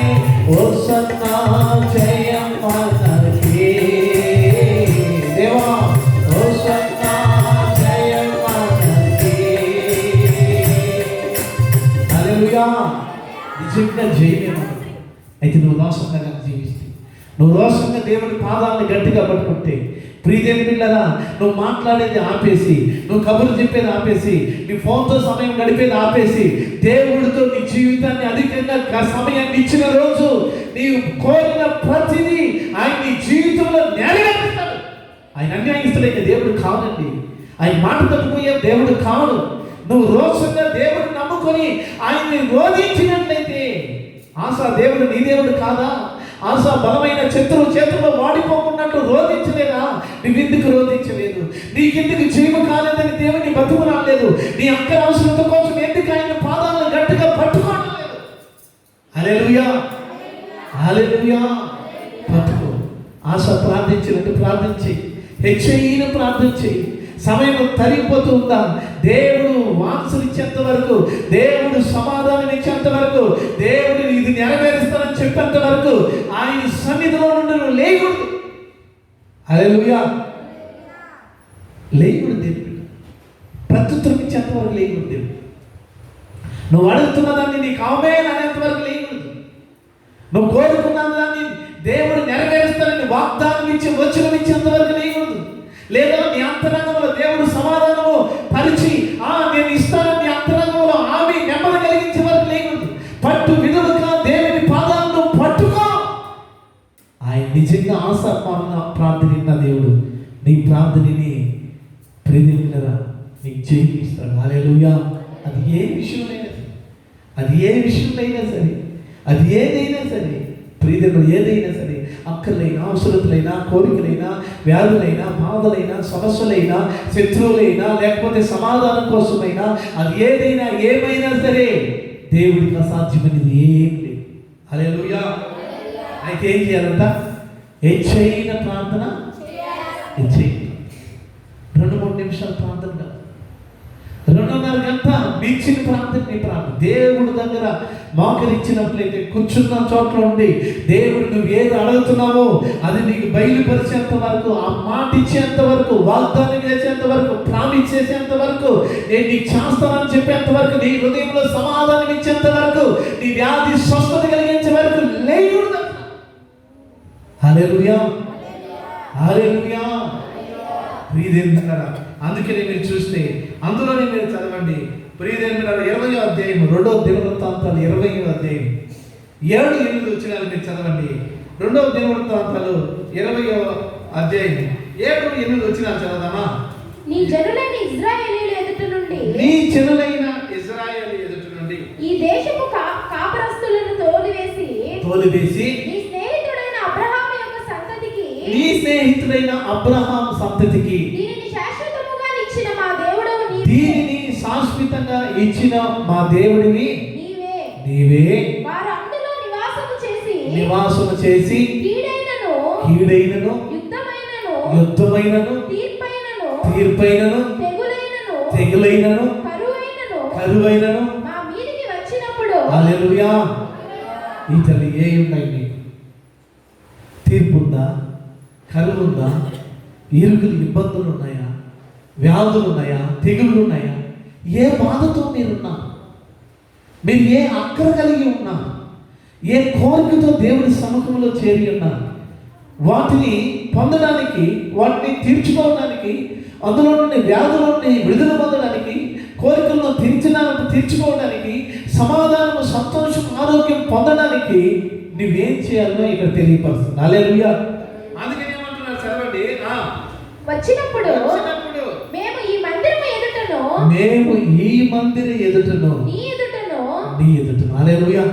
హోసన్నా జయం మనకే. దేవా హోసన్నా జయం మనకే. హల్లెలూయా. నిజంగా జయమే మనకి. అయితే నువ్వు రోషంగా జీవిస్తే, నువ్వు రోషంగా దేవుడి పాదాలను గట్టిగా పట్టుకుంటే, ప్రియదేవుని బిడ్డలారా నువ్వు మాట్లాడేది ఆపేసి, నువ్వు కబుర్లు చెప్పేది ఆపేసి, నీ ఫోన్తో సమయం గడిపేది ఆపేసి, దేవుడితో నీ జీవితాన్ని అధికంగా సమయాన్ని ఇచ్చిన రోజు నీవు కోరిన ప్రతిదీ ఆయన నీ జీవితంలో నెరవేరుస్తాడు. ఆయన అన్యాయస్తులైన దేవుడు కాదండి, ఆయన మాట తప్పిపోయే దేవుడు కాదు. నువ్వు రోషంగా దేవుడిని నమ్ముకొని ఆయన్ని రోధించినట్లయితే, ఆశ దేవుడు నీ దేవుడు కాదా? ఆశ బలమైన శత్రువు చేతుల్లో వాడిపోకున్నట్టు రోధించలేదా? నువ్వెందుకు రోధించలేదు? నీకెందుకు జీవ కాలేదని దేవుని బతుకు రాలేదు? నీ అక్కర అవసరత కోసం ఎందుకు ఆయన పాదాలను గట్టిగా పట్టుకోవడం లేదు? హల్లెలూయా, హల్లెలూయా. పట్టుకో. ఆశ ప్రార్థించినట్టు ప్రార్థించి, హెచ్చైన ప్రార్థించి, సమయం తరిగిపోతూ ఉందా? దేవుడు వాన్సలు ఇచ్చేంత వరకు, దేవుడు సమాధానం ఇచ్చేంత వరకు, దేవుడు ఇది చెప్పేంత వరకు ఆయన సన్నిధిలో నుండి నువ్వు లేయకూడదు. హల్లెలూయా. లేయకూడదు దేవుడు. ప్రత్యుత్తరం ఇచ్చేంత వరకు లేయకూడదు దేవుడు. నువ్వు అడుగుతున్న దాన్ని నీకు ఆమేన్ అనేంత వరకు లేయకూడదు. నువ్వు కోరుకున్న దాన్ని దేవుడు నెరవేరుస్తానని వాగ్దానం ఇచ్చి వచనం ఇచ్చేంత వరకు లేయకూడదు. లేదా నీ అంతరంగంలో దేవుడు సమాధానము పరిచి నేను ఇస్తానని నీ అంతరంగంలో ఆమె నెమ్మది కలిగించే వరకు లేకూడదు. పట్టు విధముగా దేవుని పాదాలను పట్టుకో. ఆయన నిజంగా ఆశాత్మకంగా ప్రార్థన విన్న దేవుడు నీ ప్రార్థనని ప్రేమించరా నీకు జయిస్తాడు. హల్లెలూయా. అది ఏ విషయంలో అది ఏ విషయంలో అయినా సరే, అది ఏదైనా సరే, ప్రియదేవుడు ఏదైనా సరే, అక్కర్లైనా అవసరతలైనా కోరికలైనా వ్యాధులైనా బాధలైనా సమస్యలైనా శత్రువులైనా లేకపోతే సమాధానం కోసమైనా అది ఏదైనా ఏమైనా సరే దేవుడికి అసాధ్యమైనది ఏం లేదు. హల్లెలూయా. అయితే ఏం చేయాలంట? హెచ్చైన ప్రార్థన హెచ్చైన 2-3 నిమిషాలు ప్రార్థన కాదు, 2:30 గంట నిచ్చిన ప్రార్థన. నీ ప్రార్థన దేవుడి దగ్గర మోకరించినట్లయితే కూర్చున్న చోట్ల ఉండి దేవుడు నువ్వు ఏది అడుగుతున్నావో అది నీకు బయలుపరిచేంత వరకు, ఆ మాట ఇచ్చేంత వరకు, వాగ్దానం చేసేంత వరకు, ప్రామిస్ చేసేంత వరకు, నేను నీకు చేస్తానని చెప్పేంత వరకు, నీ హృదయంలో సమాధానం ఇచ్చేంత వరకు, నీ వ్యాధి స్వస్థత కలిగించే వరకు లేకూడదు. హల్లెలూయా. హల్లెలూయా. ప్రియదేవులారా, అందుకనే మీరు చూస్తే అందులోనే మీరు చదవండి. ప్రియదేవులారా 20వ అధ్యాయం 2వ దినవృత్తాంతాలు 20వ అధ్యాయం 7-8 వచనాలు మీరు చదవండి. 2వ దినవృత్తాంతాలు 20వ అధ్యాయం 7-8 వచనాలు చదవదామా? నీ జనులైన ఇశ్రాయేలీయుల ఎదుట నుండి, నీ జనులైన ఇశ్రాయేలు ఎదుట నుండి ఈ దేశపు కాపరస్తులను తోలివేసి నీ స్నేహితుడైన అబ్రహాము సంతతికి దీనిని శాశ్వతంగా ఇచ్చిన మా దేవుడివి నీవే. వారు నివాసము చేసి కీడైనను యుద్ధమైనను తీర్పైనను తెగులైనను కరువైనను వచ్చినప్పుడు హల్లెలూయా. ఈ తల్లి ఏ ఉన్నాయి నీకు? తీర్పు ఉందా? కరువు ఉందా? ఇరుకులు ఇబ్బందులు ఉన్నాయా? వ్యాధులు ఉన్నాయా? తెగుళ్ళు ఉన్నాయా? ఏ బాధతో మీరున్నా, మీరు ఏ అక్కర కలిగి ఉన్నా, ఏ కోరికతో దేవుడి సముఖంలో చేరి ఉన్నా, వాటిని పొందడానికి, వాటిని తీర్చుకోవడానికి, అందులో నుండి వ్యాధుల నుండి విడుదల పొందడానికి, కోరికలను తీర్చుకోవడానికి, సమాధానం, సంతోషం, ఆరోగ్యం పొందడానికి నువ్వేం చేయాలో ఇక్కడ తెలియపరుస్తుంది. హల్లెలూయా. అందుకని ఏమంటున్నారు చదవండి. వచ్చినప్పుడు మేము ఈ మందిరం ఎదుటను నీ ఎదుటను హల్లెలూయా.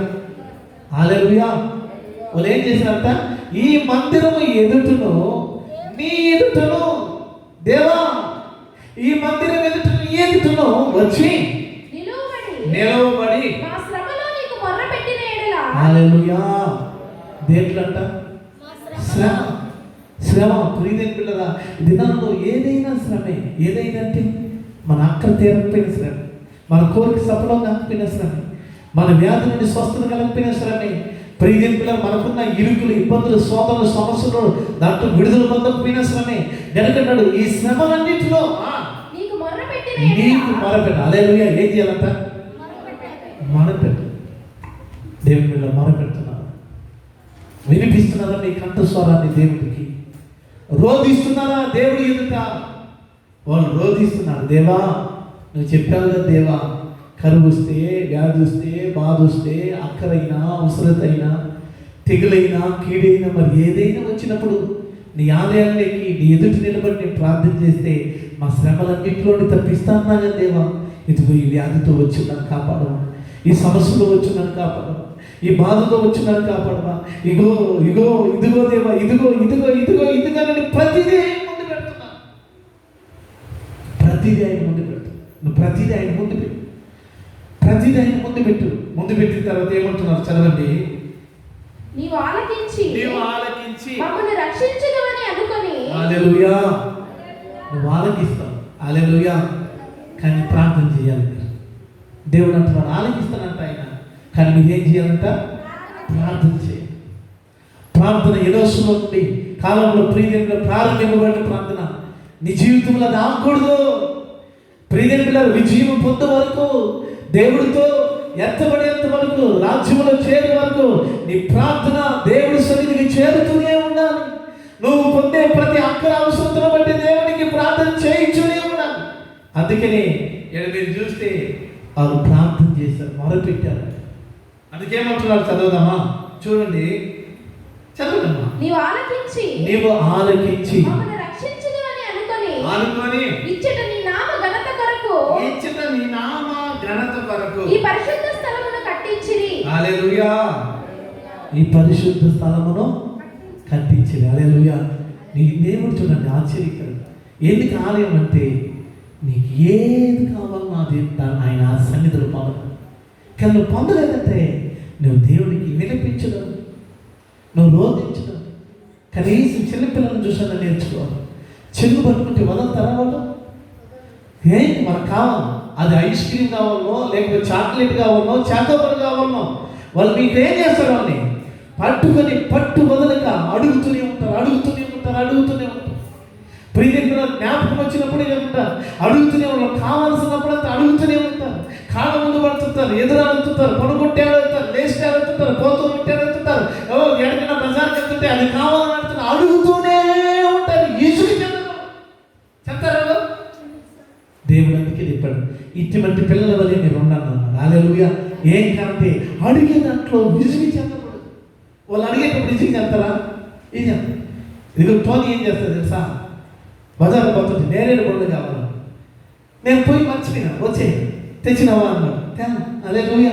హల్లెలూయా. వాళ్ళు ఏం చేశారంట? ఈ మందిరము ఎదుటను నీ ఎదుటను, దేవా ఈ మందిరం ఎదుటను నీ ఎదుటను వచ్చి నిలవబడి మా శ్రమలో నీకు మొర్రపెట్టిన యెడల. హల్లెలూయా. దేంట్లంట? శ్రమ. ప్రియమైన పిల్లరా, దినాల్లో ఏదైనా శ్రమే. ఏదైనా అంటే మన అక్కర తీరకపోయిన శ్రమ, మన కోరిక సఫలం కాకపోయిన శ్రమ, మన వ్యాధి నుండి స్వస్థత కలగకపోయిన శ్రమే. ప్రియమైన పిల్లలు, మనకున్న ఇరుకులు, ఇబ్బందులు, శోధనలు, సమస్యలు, దాంట్లో విడుదల పొందకపోయిన శ్రమే. గనుకన్నాడు ఈ శ్రమలన్నింటిలో నీకు మొర్రపెట్టిన హల్లెలూయా. ఏం చేయాలంట? మొరపెట్టు. దేవుని మీద మొరపెడుతున్నారు, వినిపిస్తున్నారా నీ కంఠస్వరాన్ని దేవుడికి? రోధిస్తున్నారా దేవుడి ఎదుట? వాళ్ళు రోధిస్తున్నారు. దేవా నువ్వు చెప్పావు కదా దేవా, కరువు వస్తే, వ్యాధి వస్తే, బాధ వస్తే, అక్కరైనా అవసరతైనా తెగులైనా కీడైనా మరి ఏదైనా వచ్చినప్పుడు నీ ఆలయాల్లోకి నీ ఎదుటి నిలబడి నేను ప్రార్థన చేస్తే మా శ్రమలన్నింటిలోని తప్పిస్తాను కదా దేవా. ఇదిగో ఈ వ్యాధితో వచ్చి నన్ను కాపాడవా, ఈ సమస్యలో వచ్చి నన్ను కాపాడవా, ఈ బాధతో వచ్చి నన్ను కాపాడవా, ఇదిగో దేవా, ఇదిగో అని ప్రతిదీ ఆయన ముందు పెడుతున్నా. ప్రతిదీ ఆయన ముందు పెట్టు. నువ్వు ప్రతిదీ ఆయన ముందు పెట్టు. ప్రతిదీ ఆయన ముందు పెట్టిన తర్వాత ఏమంటున్నారు చదవండి. నీవు ఆలకించి మమ్మల్ని రక్షించుదువని అనుకొని. హల్లెలూయా. నువ్వు ఆలకిస్తావు. హల్లెలూయా. కానీ ప్రార్థన చేయాలి. దేవుడు అంటున్నాడు ఆలకిస్తానంట ఆయన, కానీ మీరేం చేయాలంట? ప్రార్థన చేయాలి. ప్రార్థన ఎనోసులో నుండి కాలంలో ప్రియదేవుడు ప్రారంభింపబడిన ప్రార్థన నీ జీవితంలో అది ఆగకూడదు. ప్రియదేవుడు విజయం పొందే వరకు, దేవుడితో ఎత్తబడేంత వరకు, రాజ్యంలో చేరే వరకు నీ ప్రార్థన దేవుడి సన్నిధికి చేరుతూనే ఉండాలి. నువ్వు పొందే ప్రతి అక్కర అవసరతను బట్టి దేవునికి ప్రార్థన చేయించునే ఉండాలి. అందుకని ఇక్కడ మీరు చూస్తే వారు ప్రార్థన చేశారు, మొరపెట్టారు. అందుకేమంటున్నారు చదవదామా? చూడండి, చదవదమ్మా. నీవు ఆలకించి మమ్మల్ని రక్షించుదు అని అనుకొని ఇచ్చట నీ నామ ఘనత కొరకు ఈ పరిశుద్ధ స్థలమును కట్టించిరి. హల్లెలూయా. ఈ పరిశుద్ధ స్థలమును కట్టించిరి. హల్లెలూయా. నీ దేవుడు చూడండి ఆశ్చర్యకరం. ఎందుకు ఆలయం అంటే నీకు ఏది కావాలో అది ఆయన సన్నిధిలో పొందడం. కానీ నువ్వు పొందలేదంటే నువ్వు దేవుడికి వినిపించడం, నువ్వు రోధించడం. కనీసం చిన్నపిల్లలను చూసాను నేర్చుకోవాలి. చెల్లు పట్టుకుంటే వదలతారా వాళ్ళు? ఏంటి మనకు కావాలి? అది ఐస్ క్రీమ్ కావాలనో, లేకపోతే చాక్లెట్ కావాలనో, చాకోబార్ కావాలనో, వాళ్ళు మీకు ఏం చేస్తారు? వాళ్ళని పట్టుకొని పట్టు వదలక అడుగుతూనే ఉంటారు. ప్రియదేవుడు జ్ఞాపకం వచ్చినప్పుడు ఉంటారు, అడుగుతూనే ఉంటారు. కావాల్సినప్పుడు అంతా అడుగుతూనే ఉంటారు. కాళ్ళ ముందు పడుతుంటారు, ఎదురు అడుగుతుంటారు, పొడుగొట్టే అడుగుతారు, లేస్తే అడుగుతుంటారు, పోతూ ఉంటే అడుగుతుంటారు, ఎక్కడికైనా బజార్కి వెళ్తుంటే అది కావాలని అడుగుతారు. అడుగుతూనే ఉంటారు. ఇసుకు చెప్తారు. దేవుడు అందుకే చెప్పాడు, ఇటువంటి పిల్లల వల్లే మీరు ఉన్నాను. హల్లెలూయా. ఏం కాబట్టి అడిగే దాంట్లో విసుగు చెందకూడదు. వాళ్ళు అడిగేటప్పుడు విసుగు చెప్తారా? ఏం చెప్తారు? ఇదిగో టోనీ ఏం చేస్తారు తెలుసా? బజార్ పోతుంది, నేరేడు పండు కావాలి. నేను పోయి మర్చిపోయినా, వచ్చే తెచ్చినవా అన్నాడు. హల్లెలూయా.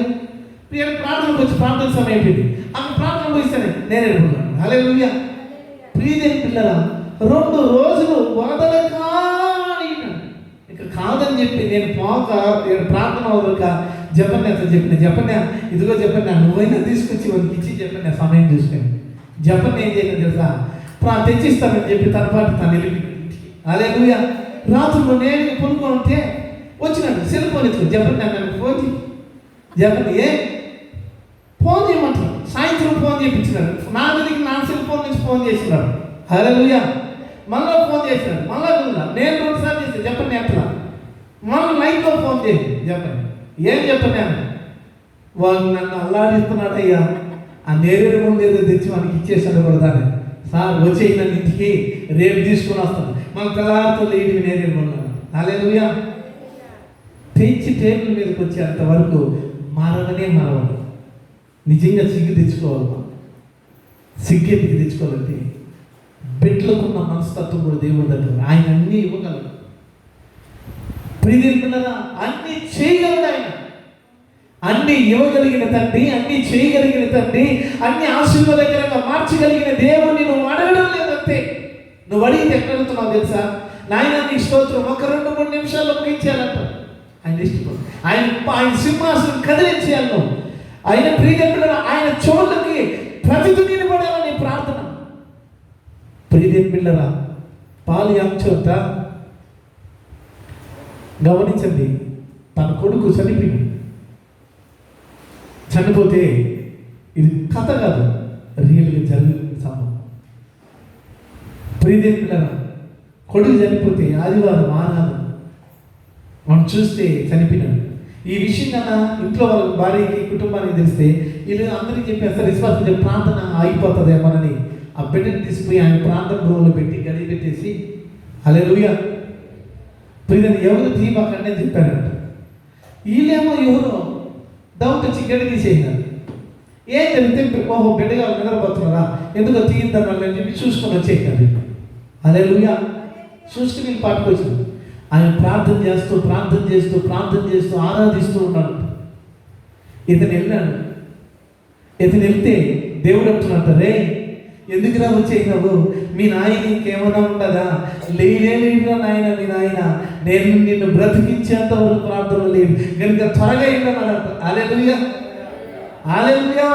ప్రార్థనకు వచ్చి ప్రార్థన సమయం అయిపోయింది. ఆమె ప్రార్థన పోయిస్తానే నేరేడు పండు. హల్లెలూయా. ప్రియదేవుని పిల్లరా, 2 రోజులు వదలక ఇక కాదని చెప్పి నేను పోక ప్రార్థన వదలక జపన్యాత చెప్పిన ఇదిగో చెప్పండి, నువ్వైనా తీసుకొచ్చి వాడికి ఇచ్చి చెప్పండి సమయం చూసుకొని. జపన్ ఏం చేయలేదు తెలుసా? తెచ్చిస్తానని చెప్పి తన పాటు తను వెళ్ళి. హల్లెలూయా. రాత్రుల్లో నేను కొనుక్కుంటే వచ్చినాడు, సెల్ ఫోన్ ఎత్తుకు చెప్పండి నన్ను ఫోన్ చెప్పండి ఫోన్ చేయమంటారు. సాయంత్రం ఫోన్ చేయించినాడు. నా దగ్గరికి నా సెల్ ఫోన్ నుంచి ఫోన్ చేసినాడు. హల్లెలూయా. మళ్ళీ ఫోన్ చేసినాడు. మళ్ళీ నేను 2 సార్లు చేస్తాను చెప్పండి ఎట్లా. మళ్ళీ నైట్లో ఫోన్ చేసి చెప్పండి ఏం చెప్పండి అని. వాళ్ళు నన్ను అల్లాడిస్తున్నాడు. అయ్యా ఆ నేరేడు ముందు ఏదో తెచ్చి మనకి ఇచ్చేసాడు కూడా. సార్ వచ్చేయి నన్ను ఇంటికి, రేపు తీసుకుని వస్తాను. మన తెల్లారితో లేడి నేరేడు ఉన్నాను. హల్లెలూయా. తెచ్చి టేబుల్ మీదకి వచ్చేంత వరకు మరవనే మరవదు. నిజంగా సిగ్గు తెచ్చుకోవాలి. సిగ్గెత్తికి తెచ్చుకోవాలంటే బిడ్డలకున్న మనస్తత్వం కూడా దేవుడి దగ్గర. ఆయన అన్నీ ఇవ్వగలడు. ప్రియదేవుడా, అన్నీ చేయగలడు ఆయన. అన్నీ ఇవ్వగలిగిన తండ్రి, అన్నీ చేయగలిగిన తండ్రి, అన్ని ఆశీర్వాదకరంగా మార్చగలిగిన దేవుడిని నువ్వు అడగడం లేదంతే. నువ్వు అడిగితే ఎక్కడ అడుగుతున్నావు తెలుసా? నాయన నీ స్తోత్రం 1-2-3 నిమిషాల్లో ముగించాలంట. ఆయన ఇష్టపడు. ఆయన సింహాసనం కదిలించేయాలి నువ్వు. ఆయన ప్రియదేవుడా, ఆయన చెవులకి ప్రతిధ్వని పడాలని ప్రార్థన. ప్రియదేవుడా, పాలు అంచొద్ద గమనించండి. తన కొడుకు చనిపోతే ఇది కథ కాదు, రియల్గా జరిగిన సంభవం. ప్రియదేవుడా, కొడుకు చనిపోతే ఆదివారం ఆనాడు మనం చూస్తే చనిపోయినాడు. ఈ విషయం కన్నా ఇంట్లో వాళ్ళ భార్యకి కుటుంబానికి తెలిస్తే వీళ్ళు అందరికీ చెప్పేస్తారు, విశ్వాసం చెప్పి ప్రార్థన అయిపోతుందేమోనని ఆ బిడ్డని తీసుకుపోయి ఆయన ప్రార్థన గృహంలో పెట్టి గడి పెట్టేసి హల్లెలూయా ప్రియని ఎవరు తీయబాకండి అని చెప్పారంట. వీళ్ళేమో ఎవరో డౌట్ వచ్చి గడి తీసేసినారు. ఏం జరిగితే ఓహో బిడ్డగా నిద్రపోతున్నారా, ఎందుకో తీయిందని అని చెప్పి చూసుకొని వచ్చేసినారు. హల్లెలూయా. చూసుకుని వీళ్ళు పాటుకొచ్చింది. ఆయన ప్రార్థన చేస్తూ ఆరాధిస్తూ ఉన్నాడు. ఇతను వెళ్తే దేవుడు అంటున్నట్ట, రే ఎందుకురా వచ్చేసినావు? మీ నాయన ఇంకేమన్నా ఉంటుందా? లేనేలేదురా నాయన, మీ నాయన నేను నిన్ను బ్రతికించేంత వరకు ప్రార్థన లేదు కనుక త్వరగా ఇవ్వమన్నట్టు. హల్లెలూయా. హల్లెలూయా.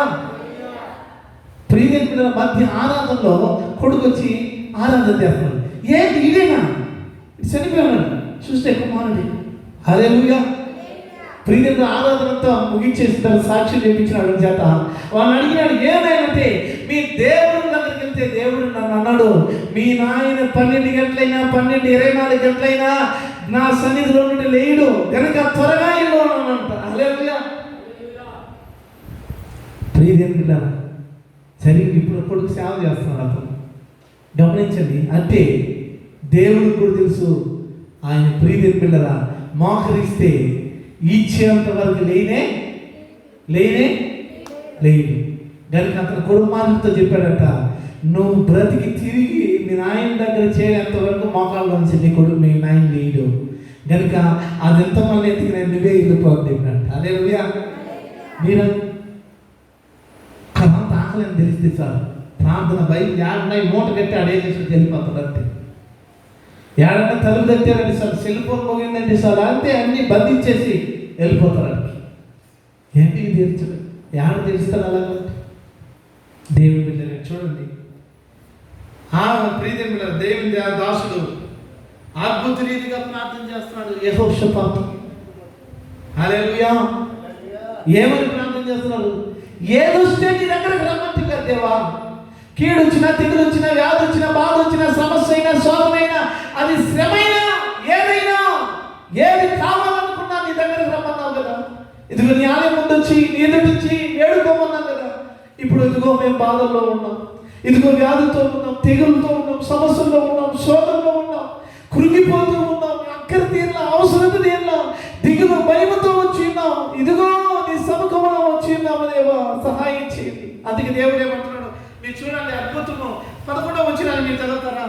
ప్రియమైన మధ్య ఆరాధనలో కొడుకు వచ్చి ఆరాధన చేస్తున్నాడు. ఏంటి ఇదేనా? చనిపోయాడు. చూస్తే కుమారుడి. హల్లెలూయా. ప్రియమైన ఆరాధనంతా ముగించేసిన సాక్షి చేయించినాడు చేత. వాళ్ళని అడిగినాడు, ఏమైనా మీ దేవుడు నన్ను వెళ్తే దేవుడు నన్ను అన్నాడు, మీ నాయన 12 గంటలైనా 24 గంటలైనా నా సన్నిధిలో నుండి లేడు కనుక త్వరగా ఇవ్వనంట. హల్లెలూయా. ప్రియదేవుడా, సరే ఇప్పుడు కొడుకు సేవ చేస్తున్నాడు అతను. గమనించండి, అంటే దేవుడికి కూడా తెలుసు ఆయన ప్రియదేవుని పిల్లరా మోకరిస్తే ఇచ్చేంత వరకు లేనే లేదు. కనుక అతను కొడుకు మాటలతో చెప్పాడట, నువ్వు బ్రతికి తిరిగి మీ నాయన దగ్గర చేరేంత వరకు మోకాళ్ళ నుంచి నీ కొడుకు మీ నాయన లేడు కనుక అది ఎంత మళ్ళీ ఎత్తికి నేను నువ్వే వెళ్ళిపోద్ది అన్నట్టు. హల్లెలూయా. మీరు ఆకలిని తెలిస్తే సార్ ప్రార్థన బయట ఏడన్నాయి మూట కట్టి అడే చేసి వెళ్ళిపోతాడు అంతే. ఏడన్నా తలుపు తెచ్చారండి సార్, సెల్ ఫోన్ పోయిందండి సార్ అంతే, అన్నీ బంధించేసి వెళ్ళిపోతారు. ఏంటి తీర్చడు, ఏడ తెలుస్తాడు అలాగే. దేవుని బిడ్డ చూడండి, ప్రియదేవుని బిడ్డ దేవుని దాసుడు అద్భుత రీతిగా ప్రార్థన చేస్తున్నాడు. యెహోషాపాతు. హల్లెలూయా. ఏమని ప్రార్థన చేస్తున్నాడు? ఏదొస్తే నీ దగ్గరకు రమ్మంటుగా దేవా, కీడు వచ్చినా తెగులు వచ్చినా వ్యాధి వచ్చినా బాధ వచ్చినా సమస్య అయినా శోధమైనా అది శ్రమైనా ఏదైనా ఏది కావాలనుకున్నా నీ దగ్గరకు రమ్మన్నావు కదా. ఇదిగో నీ ఆలయం ముందు వచ్చి నీ ఎదుటి నుంచి వేడుకోమన్నాం కదా. ఇప్పుడు ఇదిగో మేము బాధల్లో ఉన్నాం, ఇదిగో వ్యాధితో ఉన్నాం, తెగులతో ఉన్నాం, సమస్యల్లో ఉన్నాం, శోధనలో ఉన్నాం, కృంగిపోతూ ఉన్నాం, అక్కర తీరలా అవసరం తీరలా దిగులు భయముతో వచ్చి ఉన్నాం. ఇదిగో నీ సముఖంలో వచ్చి ఉన్నాము దేవా, సహాయం చేయండి. అందుకే దేవుడు ఏమంటున్నాడు, మీరు చూడండి అద్భుతము 11వ వచనాన్ని మీరు చదువుతారా?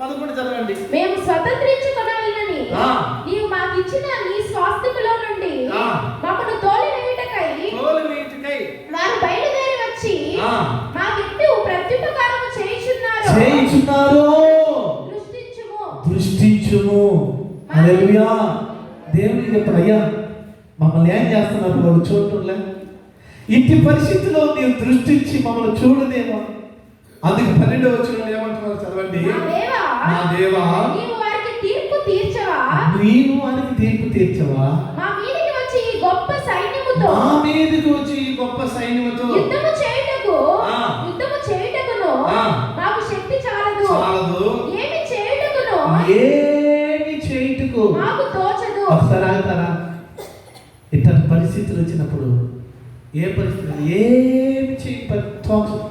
11 చదవండి. మేము స్వతంత్రించుకొనాలని నీవు మాకు ఇచ్చిన నీ స్వాస్థ్యములో నుండి మమ్మను తోలివేయుటకై వారు బయలుదేరి వచ్చి మా గిట్టు ప్రత్యుపకారము చేయుచున్నారు. దృష్టించుము. హల్లెలూయా. దేవునికి ఎప్పుడు అయ్యా మమ్మల్ని ఏం చేస్తున్నారు వాళ్ళు చూడటంలే, ఇంటి పరిస్థితిలో నీవు దృష్టించి మమ్మల్ని చూడదేమో. అందుకు 12వ వచనంలో ఏమంటున్నారు చదవండి. నా దేవా, నీవు వారికి తీర్పు తీర్చవా, మా మీదకి వచ్చి ఈ గొప్ప సైన్యముతో యుద్ధము చేయుటకును మాకు శక్తి చాలదు, ఏమి చేయుటకు మాకు తోచదు. ఒకసారి ఆగుతారా? ఇట్లాంటి పరిస్థితులు వచ్చినప్పుడు ఏ పరిస్థితులు ఏమి తోచదు.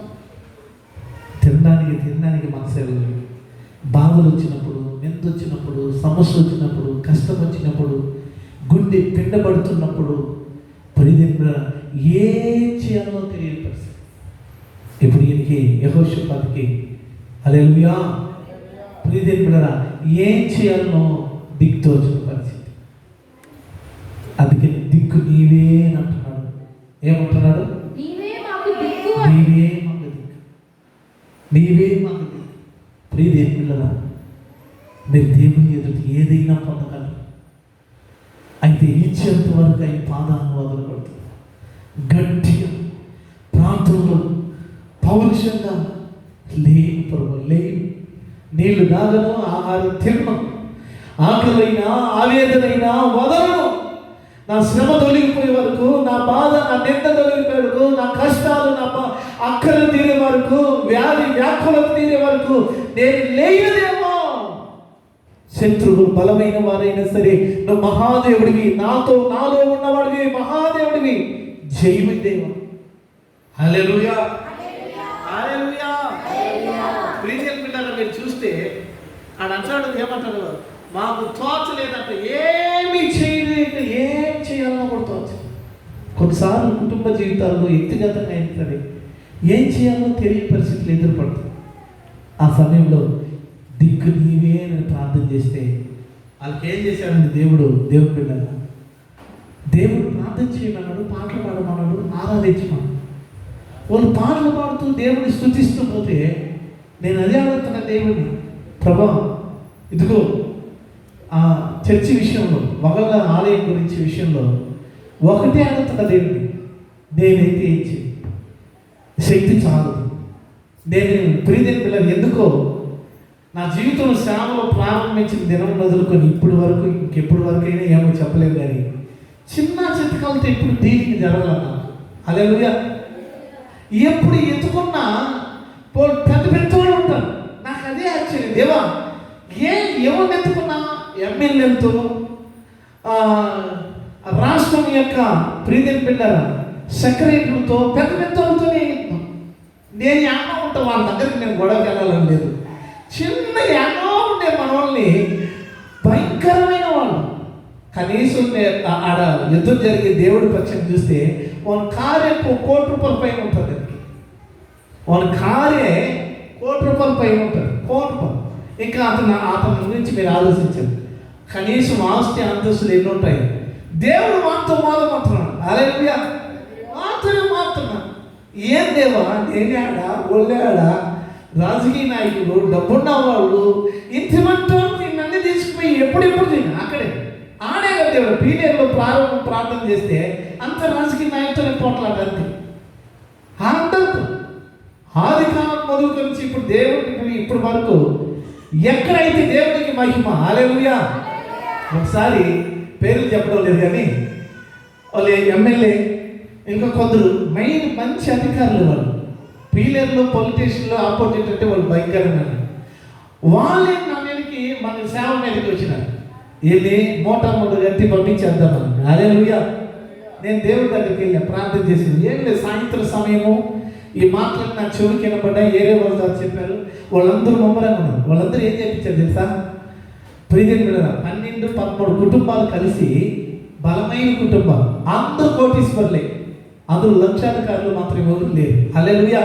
తినడానికి మనసు, బాధలు వచ్చినప్పుడు, నింద వచ్చినప్పుడు, సమస్య వచ్చినప్పుడు, కష్టం వచ్చినప్పుడు, గుండె పిండబడుతున్నప్పుడు పరిధిగా ఏం చేయాలో తెలియని పరిస్థితి. ఇప్పుడు ఈయనకి యెహోషాపాతుకి హల్లెలూయా ప్రియదేవుడా ఏం చేయాలో దిక్కుతోచిన పరిస్థితి. అందుకని దిక్కు నీవే అని అంటున్నాడు. ఏమంటున్నాడు? నీవే మాకు దిక్కు. ప్రియదేవుడా మీరు దేవుని ఎదుటి ఏదైనా పొందగలరు, అయితే ఇచ్చేంత వరకు ఆయన పాదాలను వదలకూడదు. గట్టిగా ప్రాంతంలో పౌరుషంగా లేని ప్రభు లేని నీళ్లు దాగను, ఆహారం తినను, ఆకలైనా ఆవేదనైనా వదలను. నా శ్రమ తొలగిపోయే వరకు, నా బాధ నా నింద తొలగిపోయే వరకు, నా కష్టాలు నా అక్కలు తీరే వరకు, వ్యాధి వ్యాకులకు తీరే వరకు నేను లేనిదేమో. శత్రువులు బలమైన వారైనా సరే నువ్వు మహాదేవుడివి, నాలో ఉన్నవాడివి, మహాదేవుడివి, జయము దేవ. హల్లెలూయా. ప్రియదేవుని పిల్లలు మీరు చూస్తే ఆడ అంటాడు, ఏమంటాడు? మాకు తోచలేదంటే ఏమి చేయలేదు, ఏం చేయాలన్నా కూడా తోచలేదు. కొన్నిసార్లు కుటుంబ జీవితాల్లో వ్యక్తిగతంగా అయినా సరే ఏం చేయాలో తెలియని పరిస్థితులు ఎదురుపడుతుంది. ఆ సమయంలో దిక్కు నీవే అని ప్రార్థన చేస్తే వాళ్ళకి ఏం చేశాడండి దేవుని పిల్లలు? దేవుడు ప్రార్థన చేయమన్నాడు, పాటలు పాడమన్నాడు, ఆరాధించమన్నాడు. వాళ్ళు పాటలు పాడుతూ దేవుడిని స్తుతిస్తూ పోతే నేను అదే అడుగుతున్న దేవుడిని, ప్రభా ఇదిగో ఆ చర్చి విషయంలో, వగల ఆలయం గురించి విషయంలో ఒకటే అడుగుతున్న దేవుడిని, నేనైతే ఇచ్చి శక్తి చాలు. నేను ప్రియదేవుని పిల్లలు ఎందుకో నా జీవితంలో సేవలో ప్రారంభించిన దినం మొదలుకొని ఇప్పటి వరకు ఇంకెప్పటి వరకైనా ఏమో చెప్పలేదు, కానీ చిన్న చితకాలతో ఎప్పుడు డీలింగ్ జరగాలన్నా. హల్లెలూయా. ఎప్పుడు ఎత్తుకున్నా పెద్ద పెద్ద ఆశ్చర్యం, దేవా ఎవరిని ఎత్తుకున్నా ఎమ్మెల్యేలతో రాష్ట్రం యొక్క ప్రీతిని పిల్లల సెక్రటరీలతో పెద్ద పెద్దలతోనే నేను యానో ఉంటా, వాళ్ళ దగ్గరికి నేను గొడవకి వెళ్ళాలని లేదు. చిన్న యానో ఉండే మనల్ని భయంకరమైన వాళ్ళు కనీసం ఆడ యుద్ధం జరిగే దేవుడి పక్షం చూస్తే వాళ్ళ కార్య ₹1,00,00,000 పైన ఉంటుంది. వాళ్ళ కార్య ₹1,00,00,000 పైన ఉంటుంది. ₹1,00,00,000. ఇంకా అతని గురించి మీరు ఆలోచించండి. కనీసం ఆస్తి అంతస్తులు ఎన్ని ఉంటాయి. దేవుడు మాతో మాట్లాడుతున్నాడు. హల్లెలూయా. మాత్రమే ఏం దేవా, నేనేడా ఒళ్ళాడా రాజకీయ నాయకులు డబ్బున్న వాళ్ళు ఇంతమంటూ నిన్నన్నీ తీసుకుపోయి ఎప్పుడెప్పుడు తిన్నా అక్కడే ఆడే కదా దేవుడు. పీరియడ్లో ప్రార్థన చేస్తే అంత రాజకీయ నాయకులతో పోట్లాడు అంతే. అందరితో ఆది కాలం మొదలు నుంచి ఇప్పుడు దేవుడికి ఇప్పుడు వరకు ఎక్కడైతే దేవుడికి మహిమ. హల్లెలూయా. ఒకసారి పేర్లు చెప్పడం లేదు కానీ వాళ్ళు ఎమ్మెల్యే ఇంకా కొందరు మెయిన్ మంచి అధికారులు వాళ్ళు పీలర్లో పొలిటీషియన్లో ఆపోజిట్ అంటే వాళ్ళు భయంకరమైన వాళ్ళే నా మీదకి మన సేవ మీదకి వచ్చినారు. వెళ్ళి మోటార్ గట్టి పంపించేద్దామని. హల్లెలూయా. నేను దేవుడి దగ్గరికి వెళ్ళా, ప్రార్థన చేసింది. ఏం లేదు, సాయంత్రం సమయము ఈ మాటలు నాకు చెవికి వినపడ్డా. ఏరే వాళ్ళు చెప్పారు. వాళ్ళందరూ ముమ్మరంగా ఉన్నారు. వాళ్ళందరూ ఏం చేయించారు తెలుసా? ప్రియమైన బిడ్డలారా, 12-13 కుటుంబాలు కలిసి బలమైన కుటుంబాలు, అందరూ కోటీశ్వర్లే, అందరూ లక్షాధికారులు మాత్రం ఎవరు లేరు. హల్లెలూయా.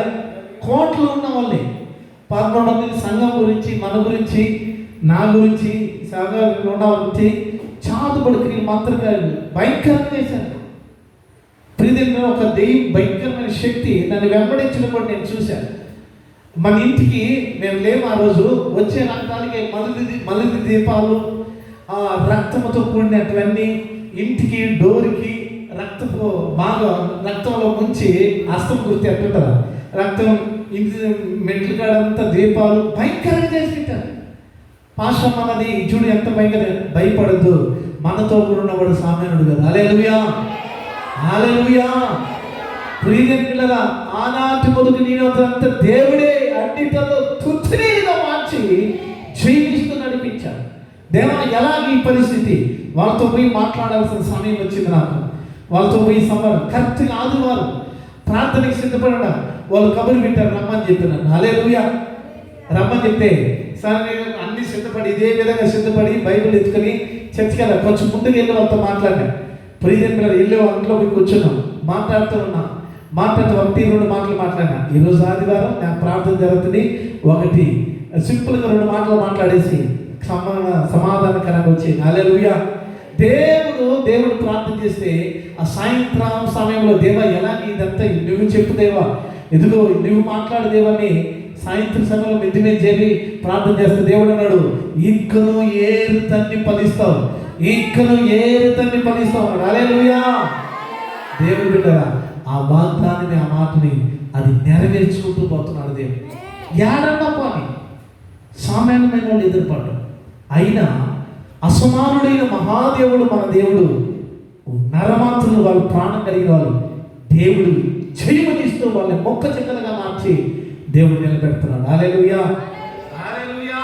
కోట్లు ఉన్న వాళ్ళే 11 మంది సంఘం గురించి, మన గురించి, నా గురించి, సంఘంలో ఉన్న గురించి చాదుబడికి మంత్రకారులు భయంకరంగా చేశారు. ప్రియమైన ఒక దెయ్యం భయంకరమైన శక్తి నన్ను వెంబడించినప్పుడు నేను చూశాను. మన ఇంటికి మేము లేము ఆ రోజు. వచ్చే రక్తానికి మల్లి దీపాలు రక్తంతో కూడినటువన్నీ ఇంటికి డోర్కి రక్తపు బాగా రక్తంలో ముంచి అస్తం గుర్తి అంటుంటారా, రక్తం ఇంటి మెట్లు కాడంతా దీపాలు భయంకరంగా చేసి పెట్టారు. పాశం అన్నది చూడు ఎంత భయంకర. భయపడద్దు, మనతో కూడా ఉన్నవాడు సామాన్యుడు కదా. హల్లెలూయా. హల్లెలూయా. ప్రియమైన పిల్లరా, ఆనాటి మొదటి నేనంత దేవుడే అన్నిటిలో తుత్తిగా మార్చి జీవిస్తూ నడిపించాడు. దేవా ఎలాగ ఈ పరిస్థితి వాళ్ళతో పోయి మాట్లాడాల్సిన సమయం వచ్చింది నాకు. వాళ్ళతో పోయి కరెక్ట్గా ఆదివారం ప్రార్థనకి సిద్ధపడడా వాళ్ళు కబురు పెట్టారు, రమ్మని చెప్పినాను. హల్లెలూయా. రమ్మని చెప్తే సార్ నేను అన్ని సిద్ధపడి ఇదే విధంగా సిద్ధపడి బైబిల్ ఎత్తుకొని చర్చికి వెళ్ళా. కొంచెం ముందుకు వెళ్ళి వాళ్ళతో మాట్లాడినా. ప్రియమైన పిల్లలు వెళ్ళి ఇంట్లో పోయి కూర్చున్నాం, మాట్లాడుతూ ఉన్నాం. మాట్లాడుతూ 1-2 మాటలు మాట్లాడినా. ఈరోజు ఆదివారం నాకు ప్రార్థన జరుగుతుంది. ఒకటి సింపుల్గా 2 మాటలు మాట్లాడేసి సమాధానకరంగా వచ్చేది. హల్లెలూయా. దేవుడు ప్రార్థన చేస్తే ఆ సాయంత్రం సమయంలో దేవా ఎలాగ ఇదంతా నువ్వు చెప్పు దేవా, ఎదుగో నువ్వు మాట్లాడు దేవని సాయంత్రం సమయంలో మిద్ది మీద చేరి ప్రార్థన చేస్తే దేవుడు అన్నాడు, ఇంకను ఏరు తన్ని ఫలిస్తావు, ఇంకను ఏరు తన్ని ఫలిస్తావు. హల్లెలూయా. దేవుడు బిడ్డరా, ఆ వాగ్దానాన్ని ఆ మాటని అది నెరవేర్చుకుంటూ పోతున్నాడు దేవుడు. ఏడన్నా పోని సామాన్యమైన వాళ్ళు ఎదురుపడ్డాడు. అయినా అసమానుడైన మహాదేవుడు మన దేవుడు, నరమాత్రులు వాళ్ళు ప్రాణం కలిగిన వాళ్ళు దేవుడు జయమనిస్తూ వాళ్ళని మొక్క చెక్కలుగా మార్చి దేవుడు నిలబెడుతున్నాడు. హల్లెలూయా. హల్లెలూయా.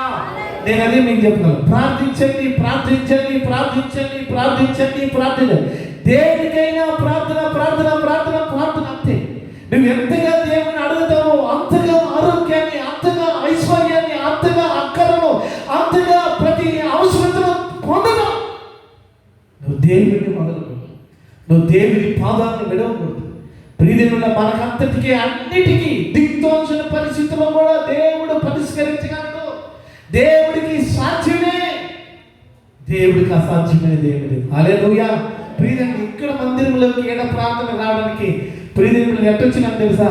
నేను అదే మీకు చెప్తున్నాను, ప్రార్థించండి ప్రార్థించండి ప్రార్థించండి ప్రార్థించండి ప్రార్థించండి. దేనికైనా ప్రార్థన ప్రార్థన ప్రార్థన ప్రార్థన అంతే. నువ్వు ఎంతగా దేవుని అడుగుతావో అంతగా ఆరోగ్యాన్ని, అంతగా ఐశ్వర్యాన్ని, అంతగా అక్కరను, అంతగా ప్రతి అవసరతను పొందగా నువ్వు దేవుడిని మొదలుకో, నువ్వు దేవుడి పాదాలను విడవకూడదు. ప్రియదేవుల మనకంతటికీ అన్నిటికీ దిగ్దోషణ పరిస్థితుల్లో కూడా దేవుడు పరిష్కరించగలడు. దేవుడికి సాధ్యమే, దేవుడికి అసాధ్యమైన దేవుడు. హల్లెలూయా. ప్రియదేవుడు ఇక్కడ మందిరంలోకి ఏడ ప్రార్థన రావడానికి ప్రియదేవుడు ఎట్టొచ్చినా తెలుసా?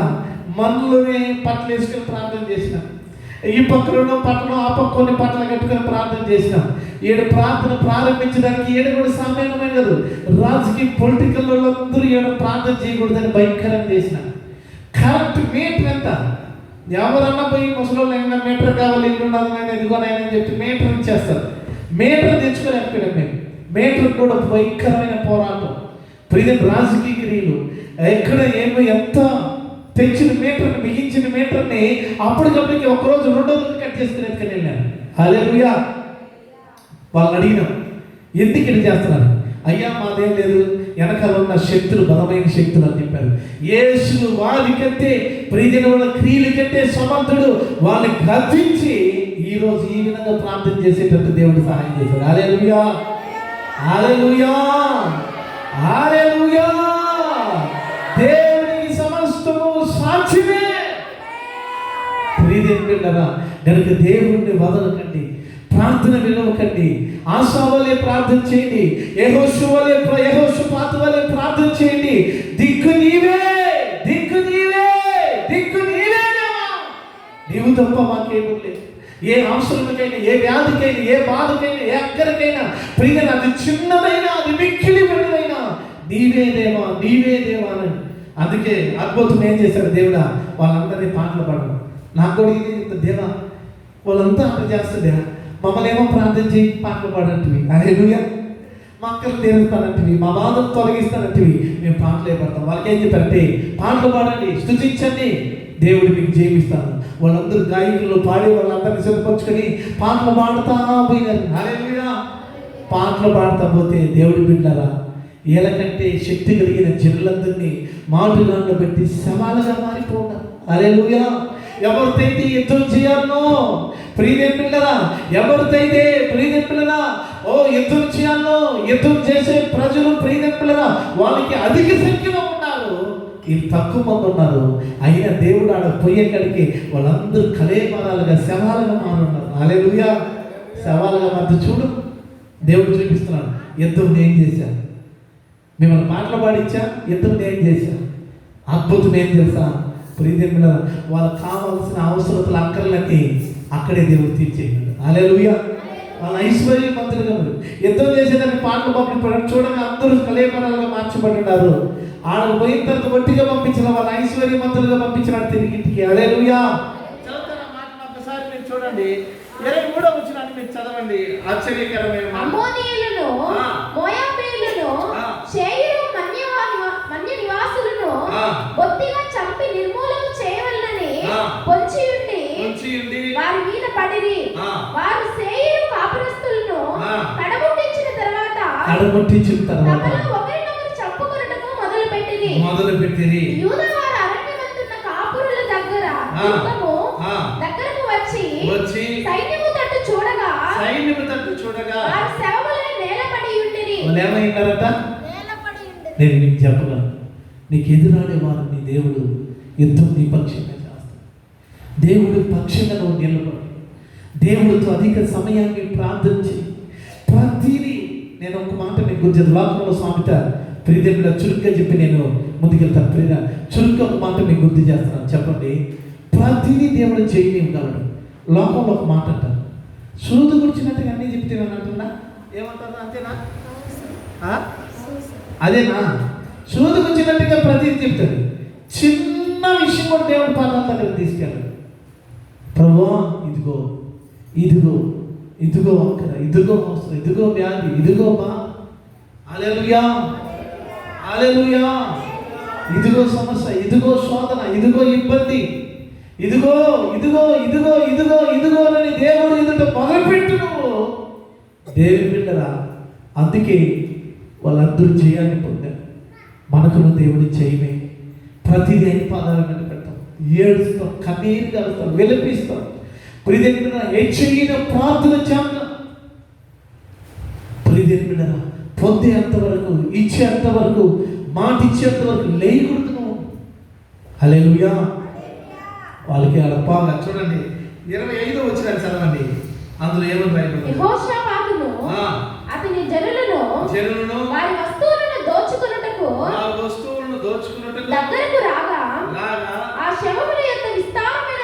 మనలోనే పట్టలు వేసుకొని ప్రార్థన చేసినాం. ఈ పక్కన పట్టణం ఆ పక్క కొన్ని పట్టలు కట్టుకొని ప్రార్థన చేసినాం. ఏడు ప్రార్థన ప్రారంభించడానికి ఏడు కూడా సామాన్యమైన కాదు. రాజకీయ పొలిటికల్ వాళ్ళందరూ ఏడు ప్రార్థన చేయకూడదని భయంకరంగా చేసినాం. కరెక్ట్ మీటర్ ఎంత? ఎవరన్నా పోయి ముసలి అయినా మీటర్ కావాలి, ఇల్లు ఉండాలని ఎదుగునైనా చెప్పి మీటర్ ఇచ్చేస్తారు. మీటర్ తెచ్చుకోలేకపోయినాం మేము. మీటర్ కూడా భయంకరమైన పోరాటం. ప్రియమైన రాజకీయ క్రియలు ఎక్కడ ఏమో ఎంత తెచ్చిన మీటర్ని, బిగించిన మీటర్ని అప్పటికప్పటికి ఒక్కరోజు 2 రోజులు కట్ చేసుకుని ఎత్తుకుని వెళ్ళాను. హల్లెలూయా. వాళ్ళని అడిగినాం, ఎందుకు ఇట్లా చేస్తున్నారు? అయ్యా మాదేం లేదు, వెనకాల ఉన్న శక్తులు బలమైన శక్తులు అని చెప్పారు. యేసు వారికంటే ప్రియజనుల క్రియల కంటే సమర్థుడు. వాళ్ళని గద్దించి ఈరోజు ఈ విధంగా ప్రార్థన చేసేటట్టు దేవుడు సహాయం చేశాడు. హల్లెలూయా, హల్లెలూయా, హల్లెలూయా. దేవునికి సమస్తము సాక్షిమే. ప్రియజనులారా, గనుక దేవుడిని వదలకండి, ప్రార్థన వినవకండి. ఆశావలే ప్రార్థన చేయండి, యెహోషుపాతు వలె ప్రార్థన చేయండి. దిక్కు నీవే, దిక్కు నీవే, దిక్కు నీవే దేవా. నీవు తప్ప మాకేమీ లేదు. ఏ అవసరమకైనా, ఏ వ్యాధికైనా, ఏ బాధకైనా, ఏ అక్కరికైనా, ప్రియ అది చిన్నదైనా, అది మిక్కిలి పెద్దదైనా నీవే దేవా, నీవే దేవా అని. అందుకే అద్భుతం ఏం చేశారు దేవుడా, వాళ్ళందరినీ పాటలు పాడడం. నాకు కూడా ఇది దేవా, వాళ్ళంతా అక్కడ చేస్తుందే, మమ్మల్ని ఏమో ప్రార్థన చేయి, పాటలు పాడంటివి. హల్లెలూయా. మా అక్కలు తీరుస్తానంటివి, మా బాధలు తొలగిస్తానంటివి, మేము పాటలే పాడతాం. వాళ్ళకి ఏం చెప్పారంటే, పాటలు పాడండి, స్తుతించండి, దేవుడు మీకు జయమిస్తాను. వాళ్ళందరూ గాయకులు పాడి వాళ్ళందరినీ సిద్ధపరచుకొని పాటలు పాడుతా పోయినారు. హల్లెలూయా. పాటలు పాడుతా పోతే దేవుడి బిడ్డలారా, ఏలకంటే శక్తి కలిగిన జనులందరినీ మాటుగాంలో పెట్టి సవాలుగా మారిపోతారు. హల్లెలూయా. ఎవరితైతే యుద్ధం చేయాలనో ప్రియదేవుని పిల్లరా, ఎవరితైతే ప్రియదేవుని పిల్లరా యుద్ధం చేయాలనో, యుద్ధం చేసే ప్రజలు ప్రియదేవుని పిల్లరా వాళ్ళకి అధిక సంఖ్యలో ఉన్నారు, ఇది తక్కువ మంది ఉన్నారు. అయినా దేవుడు ఆడ పోయేకాడికి వాళ్ళందరూ కలేబరాలుగా శవాలుగా మారున్నారు. హల్లెలూయా. శవాలుగా మారి చూడు, దేవుడు చూపిస్తున్నాడు. యుద్ధం నేను చేశాను, మిమ్మల్ని పాటలు పాడించా, యుద్ధం నేను చేశాను. అద్భుతం ఏం తెలుసా ప్రియదేవుని, వాళ్ళకి కావాల్సిన అవసరతలు అక్కర్లన్నీ అక్కడే దేవుడు తీర్చేయగలడు. హల్లెలూయా. వాళ్ళ ఐశ్వర్యవంతులుగా యుద్ధం చేసేదాన్ని పాటలు పంపించడం చూడగా అందరూ కలేబరాలుగా మార్చబడ్డారు. ఆడకు పోయిన తర్వాత ఒట్టిగా పంపించిన వాళ్ళ ఐశ్వర్యవంతులుగా పంపించినాడు తిరిగింటికి. హల్లెలూయా. చదువుతారా మాటను ఒకసారి మీరు చూడండి, 23వ వచనాన్ని మీరు చదవండి. ఆశ్చర్యకరమైన అమ్మోనీయులను, మోయాబీయులను, షేయరు మన్య నివాసులను బొత్తిగా చంపి నిర్మూలన చేయవలనని పొంచి ఉండి వారి మీద పడిరి. వారు సేయరు కాపురస్తులను కడముట్టించిన తర్వాత ఒకరినొకరు చంపుకొనుటకు మొదలుపెట్టిరి. యూదా వారు అరణ్యమందున్న కాపురుల దగ్గరకు వచ్చి సైన్యము తట్టు చూడగా వారు శవములై నేలపడి ఉండిరి. నేను మీకు చెప్పగలను, నీకు ఎదురాడే వారు నీ దేవుడు యుద్ధం నీ పక్షంగా చేస్తాడు. దేవుడు పక్షంగా నువ్వు నిలబడు, దేవుడితో అధిక సమయాన్ని ప్రార్థన చేయి. ప్రతిదీ నేను ఒక మాట మీకు గురించి లోకంలో సామెత ప్రియదేవుడు చురుగ్గా చెప్పి నేను ముందుకెళ్తాను. ప్రియ చురుగ్గా ఒక మాట మీకు గుర్తు చేస్తున్నాను. చెప్పండి, ప్రతిదీ దేవుడు చేయగలడు. లోకంలో ఒక మాట అంటారు, సూదు గురించినట్టుగా అన్నీ చెప్తే అంటున్నా, ఏమంటారు అంతేనా? అదేనా? సూదు గురించినట్టుగా ప్రతిదీ చెప్తాడు. చిన్న విషయం కూడా దేవుడు పాదాల దగ్గర తీసుకెళ్ళాడు. ప్రభువా, ఇదిగో ఇదిగో ఇదిగో అక్కడ, ఇదిగో అవసరం, ఇదిగో వ్యాధి, ఇదిగో బా, హల్లెలూయా, హల్లెలూయా, ఇదిగో సమస్య, ఇదిగో శోధన, ఇదిగో ఇబ్బంది, ఇదిగో ఇదిగో ఇదిగో ఇదిగో ఇదిగో అని దేవుడు ఎదుట మొదలుపెట్టు. నువ్వు దేవుని బిడ్డరా, అందుకే వాళ్ళందరూ చేయాలని పొందారు. మనకు దేవుడు చేయమే. ప్రతిదీ అయిన పాదాలు వెంట పెడతాం, ఏడుస్తాం, కన్నీరు కలుస్తాం, విలపిస్తాం. ప్రియదేవుని హెచ్చరిన ప్రార్థన చేద్దాం. ప్రియదేవుని పొందేంత వరకు, ఇచ్చేంత వరకు, మాట ఇచ్చేంత వరకు లేయకూడదు. హల్లెలూయా. వాళ్ళకి అడపాగా చూడండి, 25వ వచనం చదవండి. అందులో ఏమని రాయబడింది? యెహోషాపాతును అతని జనులను వారి వస్తువులను దోచుకొనుటకు దగ్గరకు రాగా ఆ శవముల యొక్క విస్తారమైన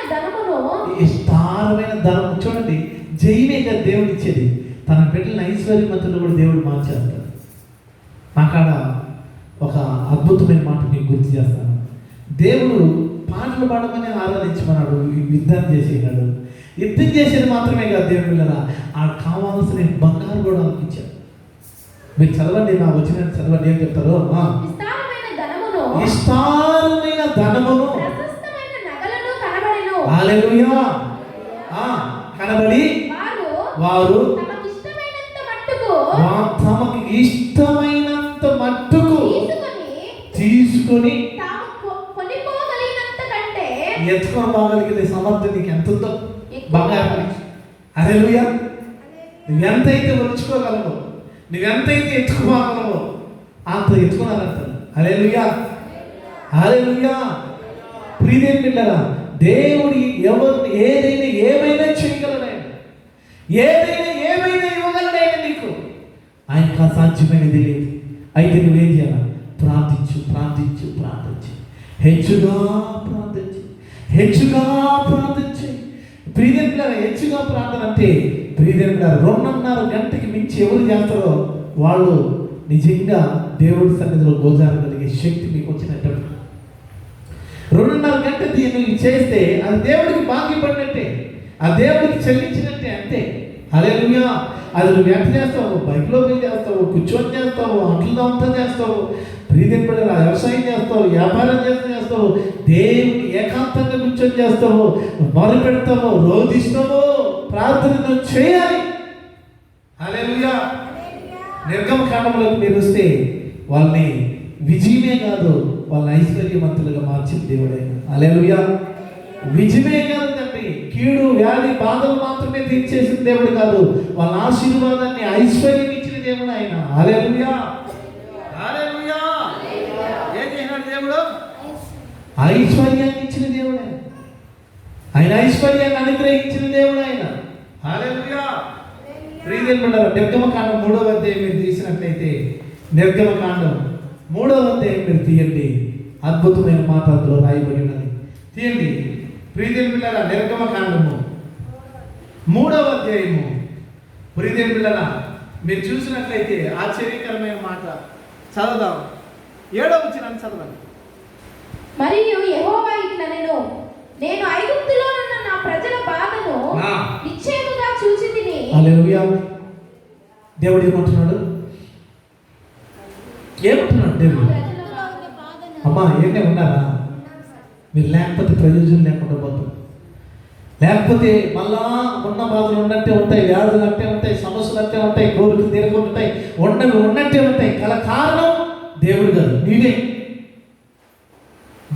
ధనము చూడండి, జయమేగా దేవుడు ఇచ్చేది. తన బిడ్డల ఐశ్వర్యవంతులు కూడా దేవుడు మార్చేస్తాడు. నాకాడ ఒక అద్భుతమైన మాట మీకు గుర్తు చేస్తాను. దేవుడు పాటలు పాడమని ఆరాధించమన్నాడు, యుద్ధం చేసేనాడు. యుద్ధం చేసేది మాత్రమే కాదు, దేవుడు పిల్లరా ఆడ కావాల్సిన బంగారు కూడా ఇచ్చాడు. మీరు చదవండి, నా వచ్చిన చదవండి, ఏం చెప్తారు? విస్తారమైన ధనమును, హల్లెలూయా. కనబడి వారు తమకి ఇష్టమైనంత మట్టుకు తీసుకొని ఎత్తుకొని పోగలిగిన సమర్థం నీకు ఎంత ఉందో బాగా. హల్లెలూయా. నువ్వెంతైతే ఒలుచుకోగలవో, నువ్వెంతైతే ఎత్తుకోగలవో అంత ఎత్తుకున్నారంటారు. హల్లెలూయా. హల్లెలూయా. ప్రియమైన పిల్లరా, దేవుడు ఎవరు ఏదైనా ఏమైనా చేయగలడాయన, ఏదైనా ఏమైనా ఇవ్వగలడాయన. నీకు ఆయనకు అసాధ్యమైనది లేదు. అయితే నువ్వేం చేయాలి? ప్రార్థించు, ప్రార్థించు, ప్రార్థించు, హెచ్చుగా ప్రార్థించు, హెచ్చుగా ప్రార్థించు. ప్రియమైన పిల్లరా, హెచ్చుగా ప్రార్థన అంటే ప్రియమైన పిల్లరా 2.5 గంటకి మించి ఎవరు చేస్తారో వాళ్ళు నిజంగా దేవుడి సన్నిధిలో గోజారగలిగే శక్తి మీకు వచ్చినట్టు. 2.5 గంటలు నువ్వు చేస్తే అది దేవుడికి భాగ్యపడినట్టే, ఆ దేవుడికి చెల్లించినట్టే, అంతే. హల్లెలూయా. అది నువ్వు ఎంత చేస్తావు? బైక్లో పోయి చేస్తావు, కూర్చొని చేస్తావు, అంట్లు దాంతో చేస్తావు, ప్రీతిపడి వ్యవసాయం చేస్తావు, వ్యాపారం చేస్తావు, దేవుని ఏకాంతంగా కూర్చొని చేస్తావు, మొదలు పెడతావు, రోధిస్తావు, ప్రార్థన నువ్వు చేయాలి. హల్లెలూయా. నిర్గమకాండంలోకి మీరు వస్తే వాళ్ళని విజయమే కాదు, వాళ్ళ ఐశ్వర్యవంతులుగా మార్చిన దేవుడే. హల్లెలూయా. విజయమే కాదు తండ్రి, కీడు వ్యాధి బాధలు మాత్రమే తీర్చేసిన దేవుడు కాదు, వాళ్ళ ఆశీర్వాదాన్ని ఐశ్వర్యం ఇచ్చిన దేవుడు ఆయన. హల్లెలూయా. హల్లెలూయా. ఏం చేసినాడు దేవుడు? ఐశ్వర్యాన్ని ఇచ్చిన దేవుడు ఆయన. ఆయన ఐశ్వర్యాన్ని అనుగ్రహించిన దేవుడు ఆయన. హల్లెలూయా. ప్రియమైన నిర్గమకాండం 3వ అధ్యాయం మీరు తీసినట్లయితే, నిర్గమకాండం 3వ అధ్యాయం మీరు తీయండి. అద్భుతమైన మాట అందులో రాయబడి ఉన్నది. తీయండి ప్రియమైన పిల్లల, నిర్గమకాండము 3వ అధ్యాయము. ప్రియమైన పిల్లల, మీరు చూసినట్లయితే ఆశ్చర్యకరమైన మాట చదువుదాం. 7వ వచనాన్ని చదవండి. మరియు యెహోవా ఇట్లనెను, నేను ఐగుప్తులో ఉన్న నా ప్రజల బాధను నిశ్చయముగా చూచితిని. హల్లెలూయా. దేవుడు ఏమంటున్నాడు? ఏమంటున్నాడు దేవుడు? అమ్మా ఏంటే ఉన్నారా మీరు? లేకపోతే ప్రయోజనం లేకుండా పోతాం. లేకపోతే మళ్ళా ఉన్న బాధలు ఉన్నట్టే ఉంటాయి, వ్యాధులు అట్టే ఉంటాయి, సమస్యలు అట్టే ఉంటాయి, కోరికలు తీరకుండా ఉంటాయి, ఉన్నట్టే ఉంటాయి. కారణం దేవుడు కాదు, నీవే.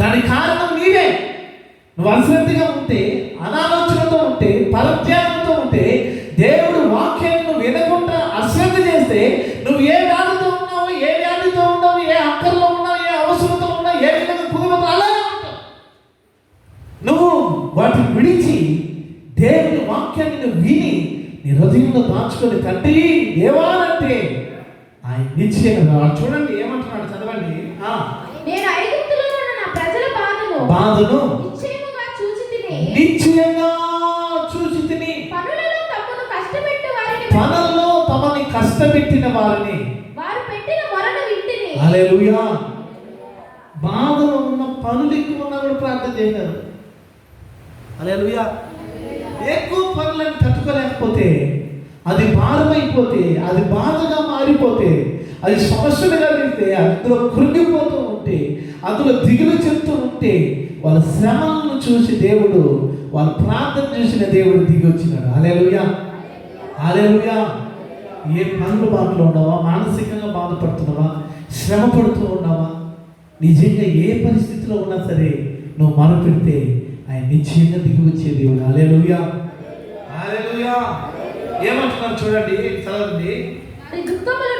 దానికి కారణం నీవే. నువ్వు అశ్రద్ధగా ఉంటే, అనాలోచనతో ఉంటే, పరధ్యానంతో ఉంటే, దేవుడు వాక్యాన్ని నువ్వు వినకుండా అశ్రద్ధ చేస్తే, నువ్వు ఏ వ్యాధితో ఉన్నావు, ఏ వ్యాధితో ఉన్నావు, ఏ అక్కర్లో ఉన్నావు, ఏ అవసరంతో ఉన్నావు, ఏ విధంగా కుటుంబం అలాగే ఉంటావు. నువ్వు వాటిని విడిచి దేవుని వాక్యాన్ని నువ్వు విని నీ హృదయంలో దాచుకొని, తండ్రి దేవాలంటే ఆయన నిశ్చయంగా. చూడండి ఏమంటున్నాడు, చదవండి. నేను ఐగుప్తులో ఉన్న నా ప్రజల బాధను నిశ్చయంగా చూచితిని. పనులలో తమని కష్టపెట్టిన వారిని హల్లెలూయా. బాధలో ఉన్న పనులు ఎక్కువ ఉన్నా కూడా ప్రార్థన చేశారు. హల్లెలూయా. ఎక్కువ పనులను తట్టుకోలేకపోతే, అది భారమైపోతే, అది బాధగా మారిపోతే, అది సమస్యలుగా వెళ్తే, అందులో కృంగిపోతూ ఉంటే, అందులో దిగులు చెప్తూ ఉంటే, వాళ్ళ శ్రమలను చూసి దేవుడు, వాళ్ళ ప్రార్థన చూసిన దేవుడు దిగి వచ్చినాడు. హల్లెలూయా. హల్లెలూయా. ఏ పనులు బాధలో ఉన్నావా, మానసికంగా బాధపడుతున్నావా, శ్రమ పడుతూ ఉన్నావా, నిజంగా ఏ పరిస్థితిలో ఉన్నా సరే నువ్వు మొరపెడితే ఆయన నిశ్చయంగా దిగి వచ్చే దేవుడు. హల్లెలూయా. హల్లెలూయా. ఏమంటున్నారు చూడండి, చదవండి. వారి దుఃఖములు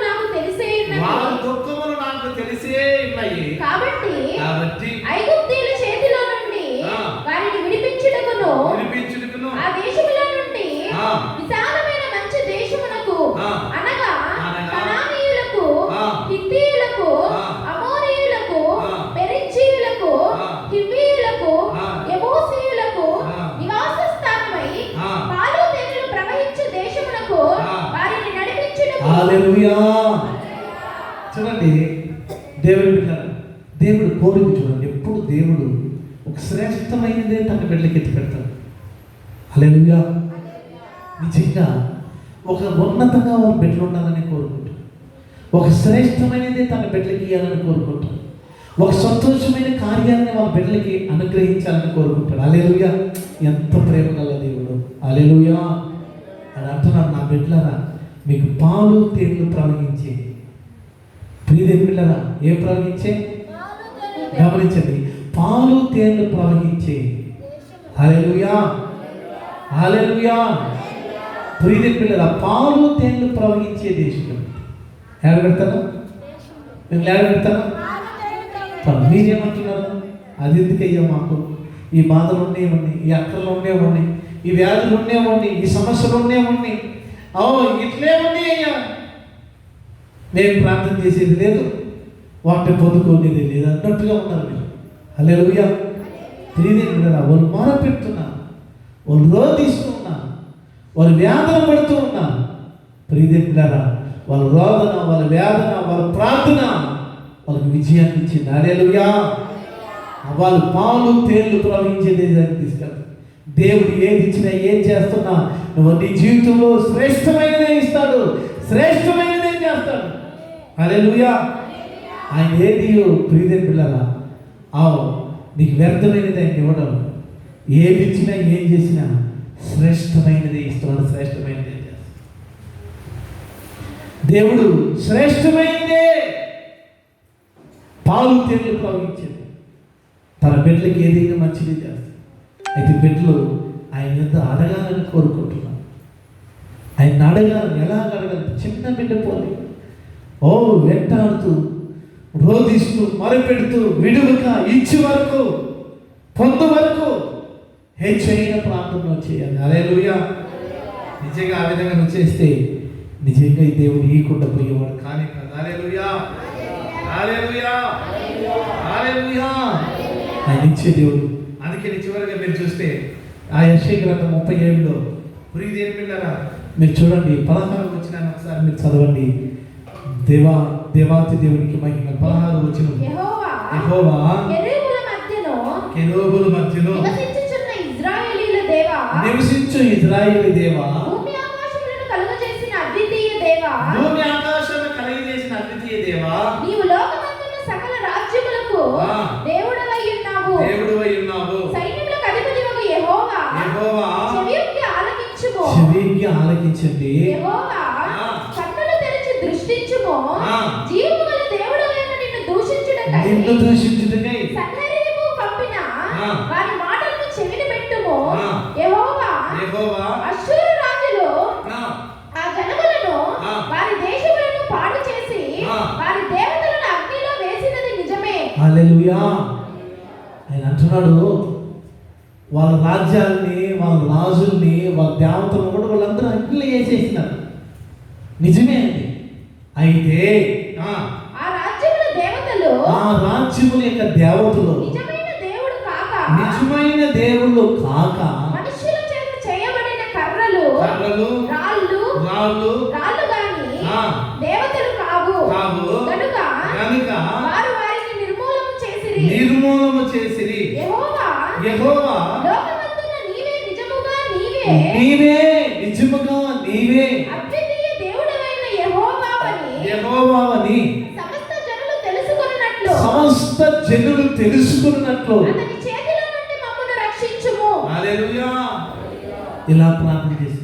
నాకు తెలిసే ఉన్నాయి, కాబట్టి ఐగుప్తీయుల చేతిలో నుండి వారిని విడిపించుటకును ఆ దేశములో నుండి విశాలమైన మంచి దేశమునకు, అనగా కనానీయులకు, హిత్తీయులకు, అమోరీయులకు, పెరిజ్జీయులకు, హివ్వీయులకు, యెబూసీయులకు నివాస స్థానమై పాలు తేనెలు ప్రవహించు దేశమునకు వారిని నడిపించుటకు. హల్లెలూయా. చూడండి దేవుడు కోరిక చూడండి. ఎప్పుడు దేవుడు ఒక శ్రేష్టమైనదే తన బిడ్డలకి ఎత్తి పెడతాడు. హల్లెలూయా. నిజంగా ఒక ఉన్నతంగా వారి బిడ్డలు ఉండాలని కోరుకుంటాడు. ఒక శ్రేష్టమైనదే తన బిడ్డలకి ఇవ్వాలని కోరుకుంటాడు. ఒక సంతోషమైన కార్యాన్ని వాళ్ళ బిడ్డలకి అనుగ్రహించాలని కోరుకుంటాడు. హల్లెలూయా. ఎంత ప్రేమ గల దేవుడు. హల్లెలూయా అని అంటున్నాడు. నా బిడ్డలారా, మీకు పాలు తేళ్లు ప్రవహించే ప్రియదేవుని బిడ్డలారా, ఏం ప్రవహించే? గమనించండి, పాలు తేళ్లు ప్రవహించే. హల్లెలూయా హల్లెలూయా. ప్రియదేవుని బిడ్డలారా, పాలు తేళ్లు ప్రవహించే దేశం ఎక్కడ పెడతాను? మేము ఎక్కడ పెడతాను? మీరేమంటున్నారు? అది ఎందుకయ్యా మాకు ఈ బాధలు ఉండేవండి, ఈ అక్కలు ఉండేవండి, ఈ వ్యాధులు ఉండేవండి, ఈ సమస్యలు ఉండేవండి, ఇట్లే ఉన్నాయి అయ్యా, నేను ప్రార్థన చేసేది లేదు, వాటిని పొందుకునేది లేదు అన్నట్టుగా ఉన్నారు మీరు. హల్లెలూయా. తెలియదు కదా, వాళ్ళు మొరపెడుతున్నారు, వాళ్ళు రోధిస్తున్నారు, వాళ్ళు వేదన పడుతూ ఉన్నారు. ప్రియదేవులారా, వాళ్ళ రోదన, వాళ్ళ వేదన, వాళ్ళ ప్రార్థన వాళ్ళకి విజయాన్ని ఇచ్చింది. హల్లెలూయా. వాళ్ళు పాలు తేళ్లు ప్రవహించే దేశానికి తీసుకెళ్తారు. దేవుడు ఏది ఇచ్చినా, ఏం చేస్తున్నా నువ్వు నీ జీవితంలో శ్రేష్టమైనదే ఇస్తాడు, శ్రేష్టమైనదే చేస్తాడు. హల్లెలూయా. ఆయన ఏది ప్రియదేవుని బిడ్డలారా, నీకు వ్యర్థమైనది ఆయన ఇవ్వడం. ఏది ఇచ్చినా, ఏం చేసినా శ్రేష్టమైనదే ఇస్తున్నాడు, శ్రేష్టమైనదే చేస్తాడు. దేవుడు శ్రేష్టమైనదే పాలు తేళ్లు ప్రవహించేది. తన బిడ్డలకి ఏదైనా మంచిది చేస్తాడు. అయితే బిడ్డలు ఆయన ఎంత అడగాలని కోరుకుంటున్నాను. ఆయన అడగాలని, ఎలా అడగాలి? చిన్న బిడ్డ పోలి వెంటాడుతూ, రోధిస్తూ, మొరపెడుతూ, విడువక ఇచ్చి వరకు, పొందు వరకు హెచ్చైన ప్రాంతంలో చేయాలి. హల్లెలూయా. నిజంగా ఆ విధంగా నువ్వు చేస్తే నిజంగా ఈ దేవుడు ఈకుండా పోయేవాడు కానీ కాదు. హల్లెలూయా హల్లెలూయా హల్లెలూయా. ఆయన ఇచ్చే దేవుడు. అందుకే చివరిగా మీరు చూస్తే ఆ యెషయా గ్రంథం 37లో ప్రియదేవుని బిడ్డలారా, మీరు చూడండి, 16 వచనాన్ని ఒకసారి మీరు చదవండి. దేవాతి దేవునికి మహిమ. 16 వచనం. యెహోవా కెరూబుల మధ్యలో నివసించు ఇశ్రాయేలు దేవా, భూమి ఆకాశములను కలుగజేసిన అద్వితీయ దేవా, నీవు లోకమందున్న సకల రాజ్యములకు దేవుడవై ఉన్నావు. సైన్యములకు అధిపతివగు యెహోవా, చెవియొగ్గి ఆలకించుము. చెవియొగ్గి ఆలకించండి. యెహోవా, కన్నులు తెరిచి దృష్టించుము. జీవము గల దేవుడవైన నిన్ను దూషించుటకై సన్హెరీబు పంపిన వారి మాటలను చెవిని పెట్టుము. యెహోవా, అష్షూరు రాజులు ఆ జనములను, వారి దేశములను పాడు చేసి వారి దేవతలను అగ్నిలో వేసినది నిజమే. హల్లెలూయా. ఆయన అంటున్నాడు, వాళ్ళ రాజ్యాల్ని, వాళ్ళ రాజుల్ని, వాళ్ళ దేవతలను కూడా వాళ్ళందరూ అగ్నిలో వేసేసినారు. నిజమే అండి. అయితే ఆ రాజ్యముల దేవతలు, ఆ రాజ్యముల యొక్క దేవతలు నిజమైన దేవుళ్ళు కాక మనుషుల చేత చేయబడిన కర్రలు, రాళ్ళు గాని దేవతలు కావు. కనుక వారు వారిని నిర్మూలము చేసిరి. యెహోవా, లోకమందున నీవే నిజముగా నీవే అద్వితీయ దేవుడవైన యెహోవావని సమస్త జనులు తెలుసుకున్నట్లు అతని చేతిలో నుండి మమ్మల్ని రక్షించుము. హల్లెలూయా. ఇలా ప్రార్థన చేసి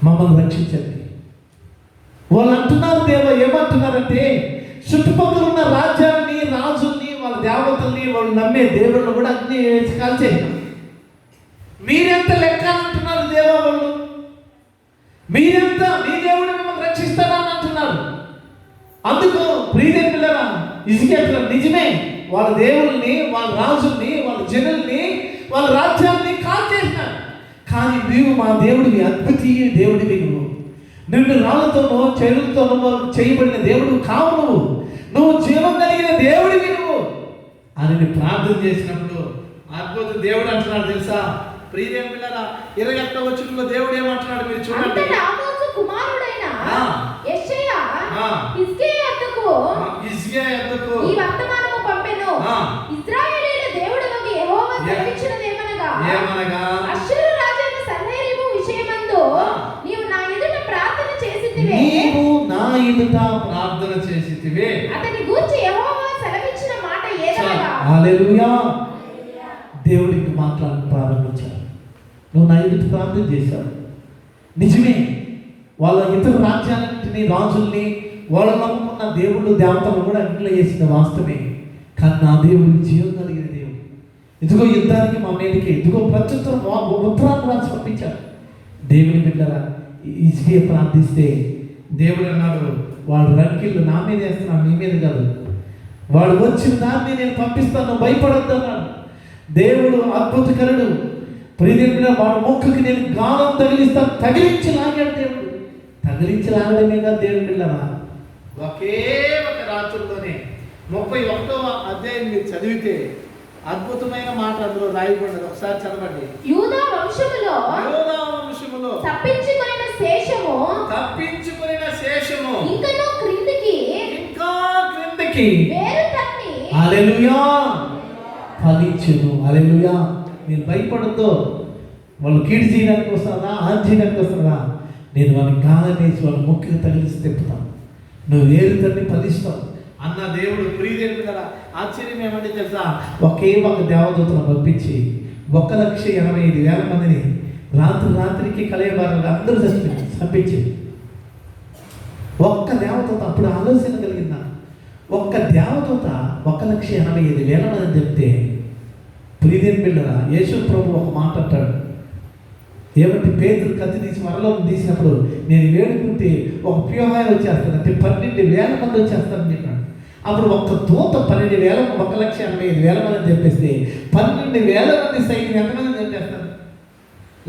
మమ్మల్ని రక్షించండి. వాళ్ళు అంటున్నారు, దేవా ఏమంటున్నారంటే, చుట్టుపక్కల ఉన్న రాజ్యాన్ని, రాజుల్ని, వాళ్ళ దేవతల్ని, వాళ్ళు నమ్మే దేవుళ్ళు కూడా అగ్ని వేసి కాల్చేసాం. మీరెంత లెక్క అంటున్నారు దేవా, వాళ్ళు మీరెంత, మీ దేవుడు మిమ్మల్ని రక్షిస్తారని అంటున్నారు. అందుకు ప్రియదేవుని బిడ్డలారా, హిజ్కియా నిజమే, వాళ్ళ దేవుల్ని, వాళ్ళ రాజుల్ని, వాళ్ళ జనుల్ని, వాళ్ళ రాజ్యాన్ని కాల్చేసినారు. కానీ నీవు మా దేవుడివి, అద్వితీయ దేవుడివి. నిన్ను రాళ్ళతోనో చెరువులతోనో చేయబడిన దేవుడు కావు. నువ్వు జీవం కలిగిన దేవుడివి అని ప్రార్థన చేసినప్పుడు అద్భుత దేవుడు అంటున్నాడు తెలుసా? ప్రియదేవుని బిడ్డలారా, 21వ వచనంలో దేవుడు ఏమంటున్నాడు మీరు చూడండి. ఆమోసు కుమారుడైన యెషయా హిజ్కియా యొద్దకు ఈ వర్తమానము పంపెను. ఇశ్రాయేలీయుల దేవుడగు యెహోవా సెలవిచ్చినదేమనగా, అష్షూరు రాజైన సన్హెరీబు విషయమందు నీవు నా ఎదుట ప్రార్థన చేసితివే. అతని గూర్చి యెహోవా సెలవిచ్చిన మాట ఏదనగా. హల్లెలూయా. దేవుడికి మాట్లాడడం ప్రారంభించారు. నువ్వు నా ఎదుటి ప్రార్థన చేశావు, నిజమే. వాళ్ళ ఇతర రాజ్యాలన్నింటినీ, రాజుల్ని, వాళ్ళు నమ్ముకున్న దేవుళ్ళు దేవతలు కూడా అగ్నిలో వేసిన వాస్తవమే. కానీ నా దేవుడు జీవం కలిగిన దేవుడు. ఇదిగో యుద్ధానికి మా మీదకి, ఇదిగో ప్రత్యుత్తరం ఉత్తరాన్ని రాసి పంపించారు. దేవుని బిడ్డరా, ఇసుకే ప్రార్థిస్తే దేవుడు అన్నాడు, వాడు రంకిళ్ళు నా మీద వేస్తున్నాడు, నీ మీద కాదు. వాడు వచ్చిన దాన్ని నేను పంపిస్తాను, భయపడద్దు అన్నాడు. దేవుడు అద్భుతకరుడు. ప్రియదేవుడా, వాడు మొక్కకి నేను గాలం తగిలిస్తాను, తగిలించి లాగాడు దేవుడు. తగిలించి లాగడమే కాదు దేవుని బిడ్డరా, ఒకే ఒక రాత్రుల్లోనే 31వ అధ్యాయం మీరు చదివితే అద్భుతమైన మాట అందులో రాయబడినది. ఒకసారి చదవండి. యూదా వంశములో తప్పించుకొనిన శేషము ఇంకనూ క్రిందికి వేరు తన్ని హల్లెలూయా ఫలించును. హల్లెలూయా. మీరు భయపడద్దు. వాళ్ళు కీడు చేయడానికి వస్తారా, ఆన్ చేయడానికి వస్తారా, నేను వాళ్ళని గాలం వేసి వాళ్ళ ముఖ్యంగా తగిలిసి తిప్పుతాను, నువ్వు వేరు తన్ని ఫలిస్తావు అన్న దేవుడు. ప్రియదేవుడు కదా, ఆశ్చర్యం ఏమంటే తెలుసా, ఒకే ఒక దేవదూతను పంపించి 1,85,000 మందిని రాత్రికి కలయబారుగా అందరూ చంపించి, ఒక్క దేవదూత. అప్పుడు ఆలోచన కలిగిందా, ఒక్క దేవదూత 1,85,000 మంది చెప్తే, ప్రియదేవుని బిడ్డరా, యేసు ప్రభు ఒక మాట అంటాడు. ఏమంటే పేతురు కత్తి తీసి మరలో తీసినప్పుడు, నేను వేడుకుంటే ఒక ప్యూహాయం వచ్చేస్తాను అంటే 12,000 మంది వచ్చేస్తారని చెప్పాడు. అప్పుడు ఒక్క దూత 12,000, 1,85,000 మంది చెప్పేస్తే 12,000 మంది సైన్యం ఎంతమంది చెప్పేస్తారు?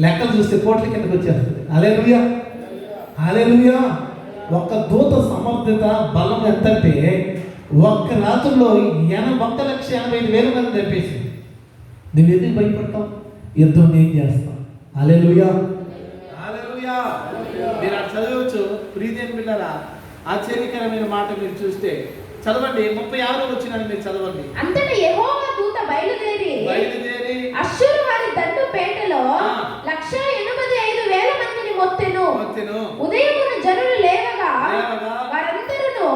లెక్కలు చూస్తే కోట్ల కిందకి వచ్చేస్తుంది. హల్లెలూయా, హల్లెలూయా. ఒక్క దూత సమర్థత బలం ఎంతంటే ఒక్క రాత్రిలో 1,85,000 మంది చెప్పేసి, నువ్వు ఎందుకు భయపడతావు? యుద్ధం నేను చేస్తాం. హల్లెలూయా, హల్లెలూయా. మీరు అటు చదవచ్చు. ప్రియదేవుని బిడ్డలారా, ఆశ్చర్యకరమైన మాట మీరు చూస్తే చదవండి. 36వ వచనాన్ని మీరు చదవండి. అంతటా యెహోవా దూత బయలుదేరి అష్షూరు వారి దండు పేటలో 185,000 మందిని మొత్తెను. ఉదయమున జనులు లేవగా వారందరూ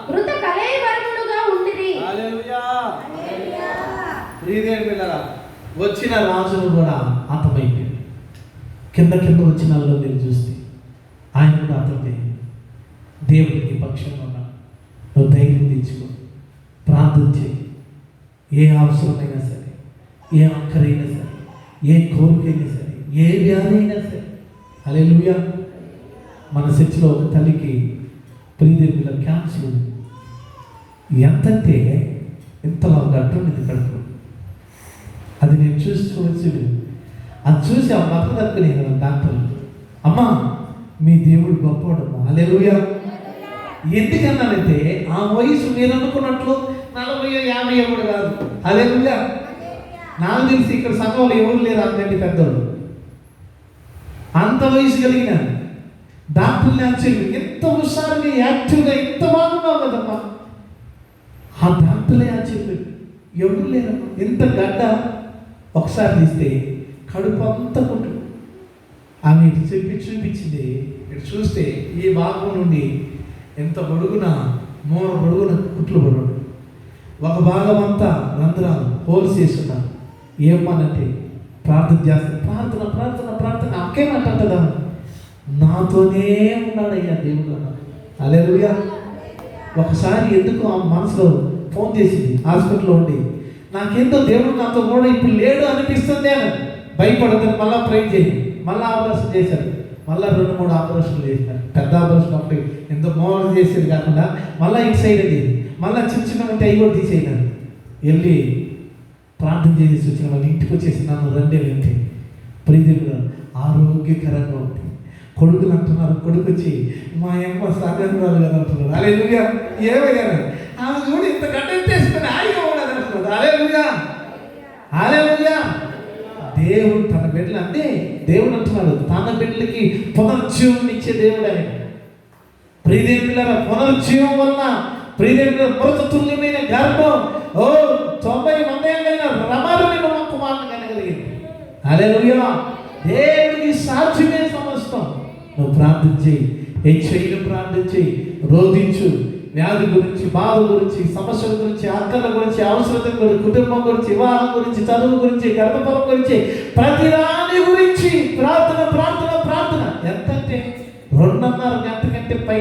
మృత కళేబరములుగా ఉండిరి. హల్లెలూయా. ప్రియదేవుని బిడ్డలారా, వచ్చిన రాజును కూడా అంతమైపోయింది. కింద వచ్చినాల్లో మీరు చూస్తే ఆయన కూడా అతని దేవుడికి పక్షంగా ఉన్నాడు. నువ్వు ధైర్యం తెచ్చుకో, ప్రార్థన చేయి. ఏ అవసరమైనా సరే, ఏ అక్కరైనా సరే, ఏ కోరికైనా సరే, ఏ వ్యాధి అయినా సరే. హల్లెలూయా. మన చర్చిలో ఒక తల్లికి ప్రియదేవుల క్యాన్సర్ ఎంతంటే ఇంతలా గట్టుండింది కడుపు. అది నేను చూసుకోవచ్చు. అది చూసి ఆ మతం తక్కువ డాక్టర్లు, అమ్మా మీ దేవుడు గొప్పవాడమ్మా. హల్లెలూయా. ఎందుకన్నానంటే ఆ వయసు మీరు అనుకున్నట్లు 40, 50 కూడా కాదు. హల్లెలూయా. నాకు తెలిసి ఇక్కడ సంఘంలో ఎవరు లేరు అంతండి పెద్దోళ్ళు. అంత వయసు కలిగిన డాక్టర్ని ఆశ్చర్యం, ఎంత హుషారుగా యాక్టివ్గా ఎంత బాగున్నావు కదమ్మా. ఆ డాక్టర్లే ఆశ్చర్యం, ఎవరు లేరమ్మా. ఎంత గడ్డ ఒకసారి తీస్తే కడుపు అంతా కొట్టు. ఆమె చూపించింది. ఇటు చూస్తే ఈ భాగం నుండి ఎంత పొడుగున, మూల పొడుగున కుట్లు పడు, ఒక భాగం అంతా రంధ్రాలు హోల్స్ చేస్తున్నారు. ఏమనంటే ప్రార్థన చేస్తాను, ప్రార్థన ప్రార్థన ప్రార్థన. అక్కేమంటుందా, నాతోనే ఉన్నాడయ్యా దేవుడు అన్నాడు. హల్లెలూయా. ఒకసారి ఎందుకు ఆ మనసులో ఫోన్ చేసింది హాస్పిటల్లో ఉండి, నాకేందో దేవుడు నాతో కూడా ఇప్పుడు లేడు అనిపిస్తుంది అని. భయపడదని మళ్ళీ ప్రేర్ చేయి. మళ్ళీ ఆపరేషన్ చేశారు. మళ్ళీ 2-3 ఆపరేషన్లు చేశారు. పెద్ద ఆపరేషన్ ఒకటి ఎంతో మోడల్ చేసేది కాకుండా మళ్ళీ ఇటు సైడ్ అది, మళ్ళీ చిన్న ఉంటే అవి కూడా తీసేయినారు. వెళ్ళి ప్రార్థన చేసి వచ్చిన వాళ్ళు ఇంటికి వచ్చేసి నన్ను 2 వెళ్తే ప్రియదేవుడు ఆరోగ్యకరంగా ఉంది. కొడుకులు అంటున్నారు, కొడుకు వచ్చి మా అమ్మ సాగరాలు కదా అంటున్నారు. హల్లెలూయా. ఏమయ్యా ఆమె చూడు ఇంత గడ్డెట్టేసుకుని హాయిగా ఉండదు అంటున్నారు. హల్లెలూయా, హల్లెలూయా. దేవుడు తన బిడ్డలు అంటే దేవుడు అంటున్నాడు, తన బిడ్డలకి పునర్జీవం ఇచ్చే దేవుడు ఆయన. ప్రియదేవుని పిల్లల పునర్జీవం వలన ప్రియదేవుని మృతతుల్యమైన గర్భం 90 మందేళ్ళైన రమారుని కుమారుని కనగలిగింది. హల్లెలూయా. దేవుడికి సాధ్యమే సమస్తం. నువ్వు ప్రార్థన చేయి, హెచ్చయిలు ప్రార్థన చేయి, రోధించు, వ్యాధి గురించి, బాధ గురించి, సమస్యల గురించి, అక్కల గురించి, అవసరతల గురించి, కుటుంబం గురించి, వివాహం గురించి, చదువు గురించి, గర్భఫలం గురించి, ప్రతిదాని గురించి ప్రార్థన ప్రార్థన ప్రార్థన. ఎంతంటే 2.5 గంట కంటే పై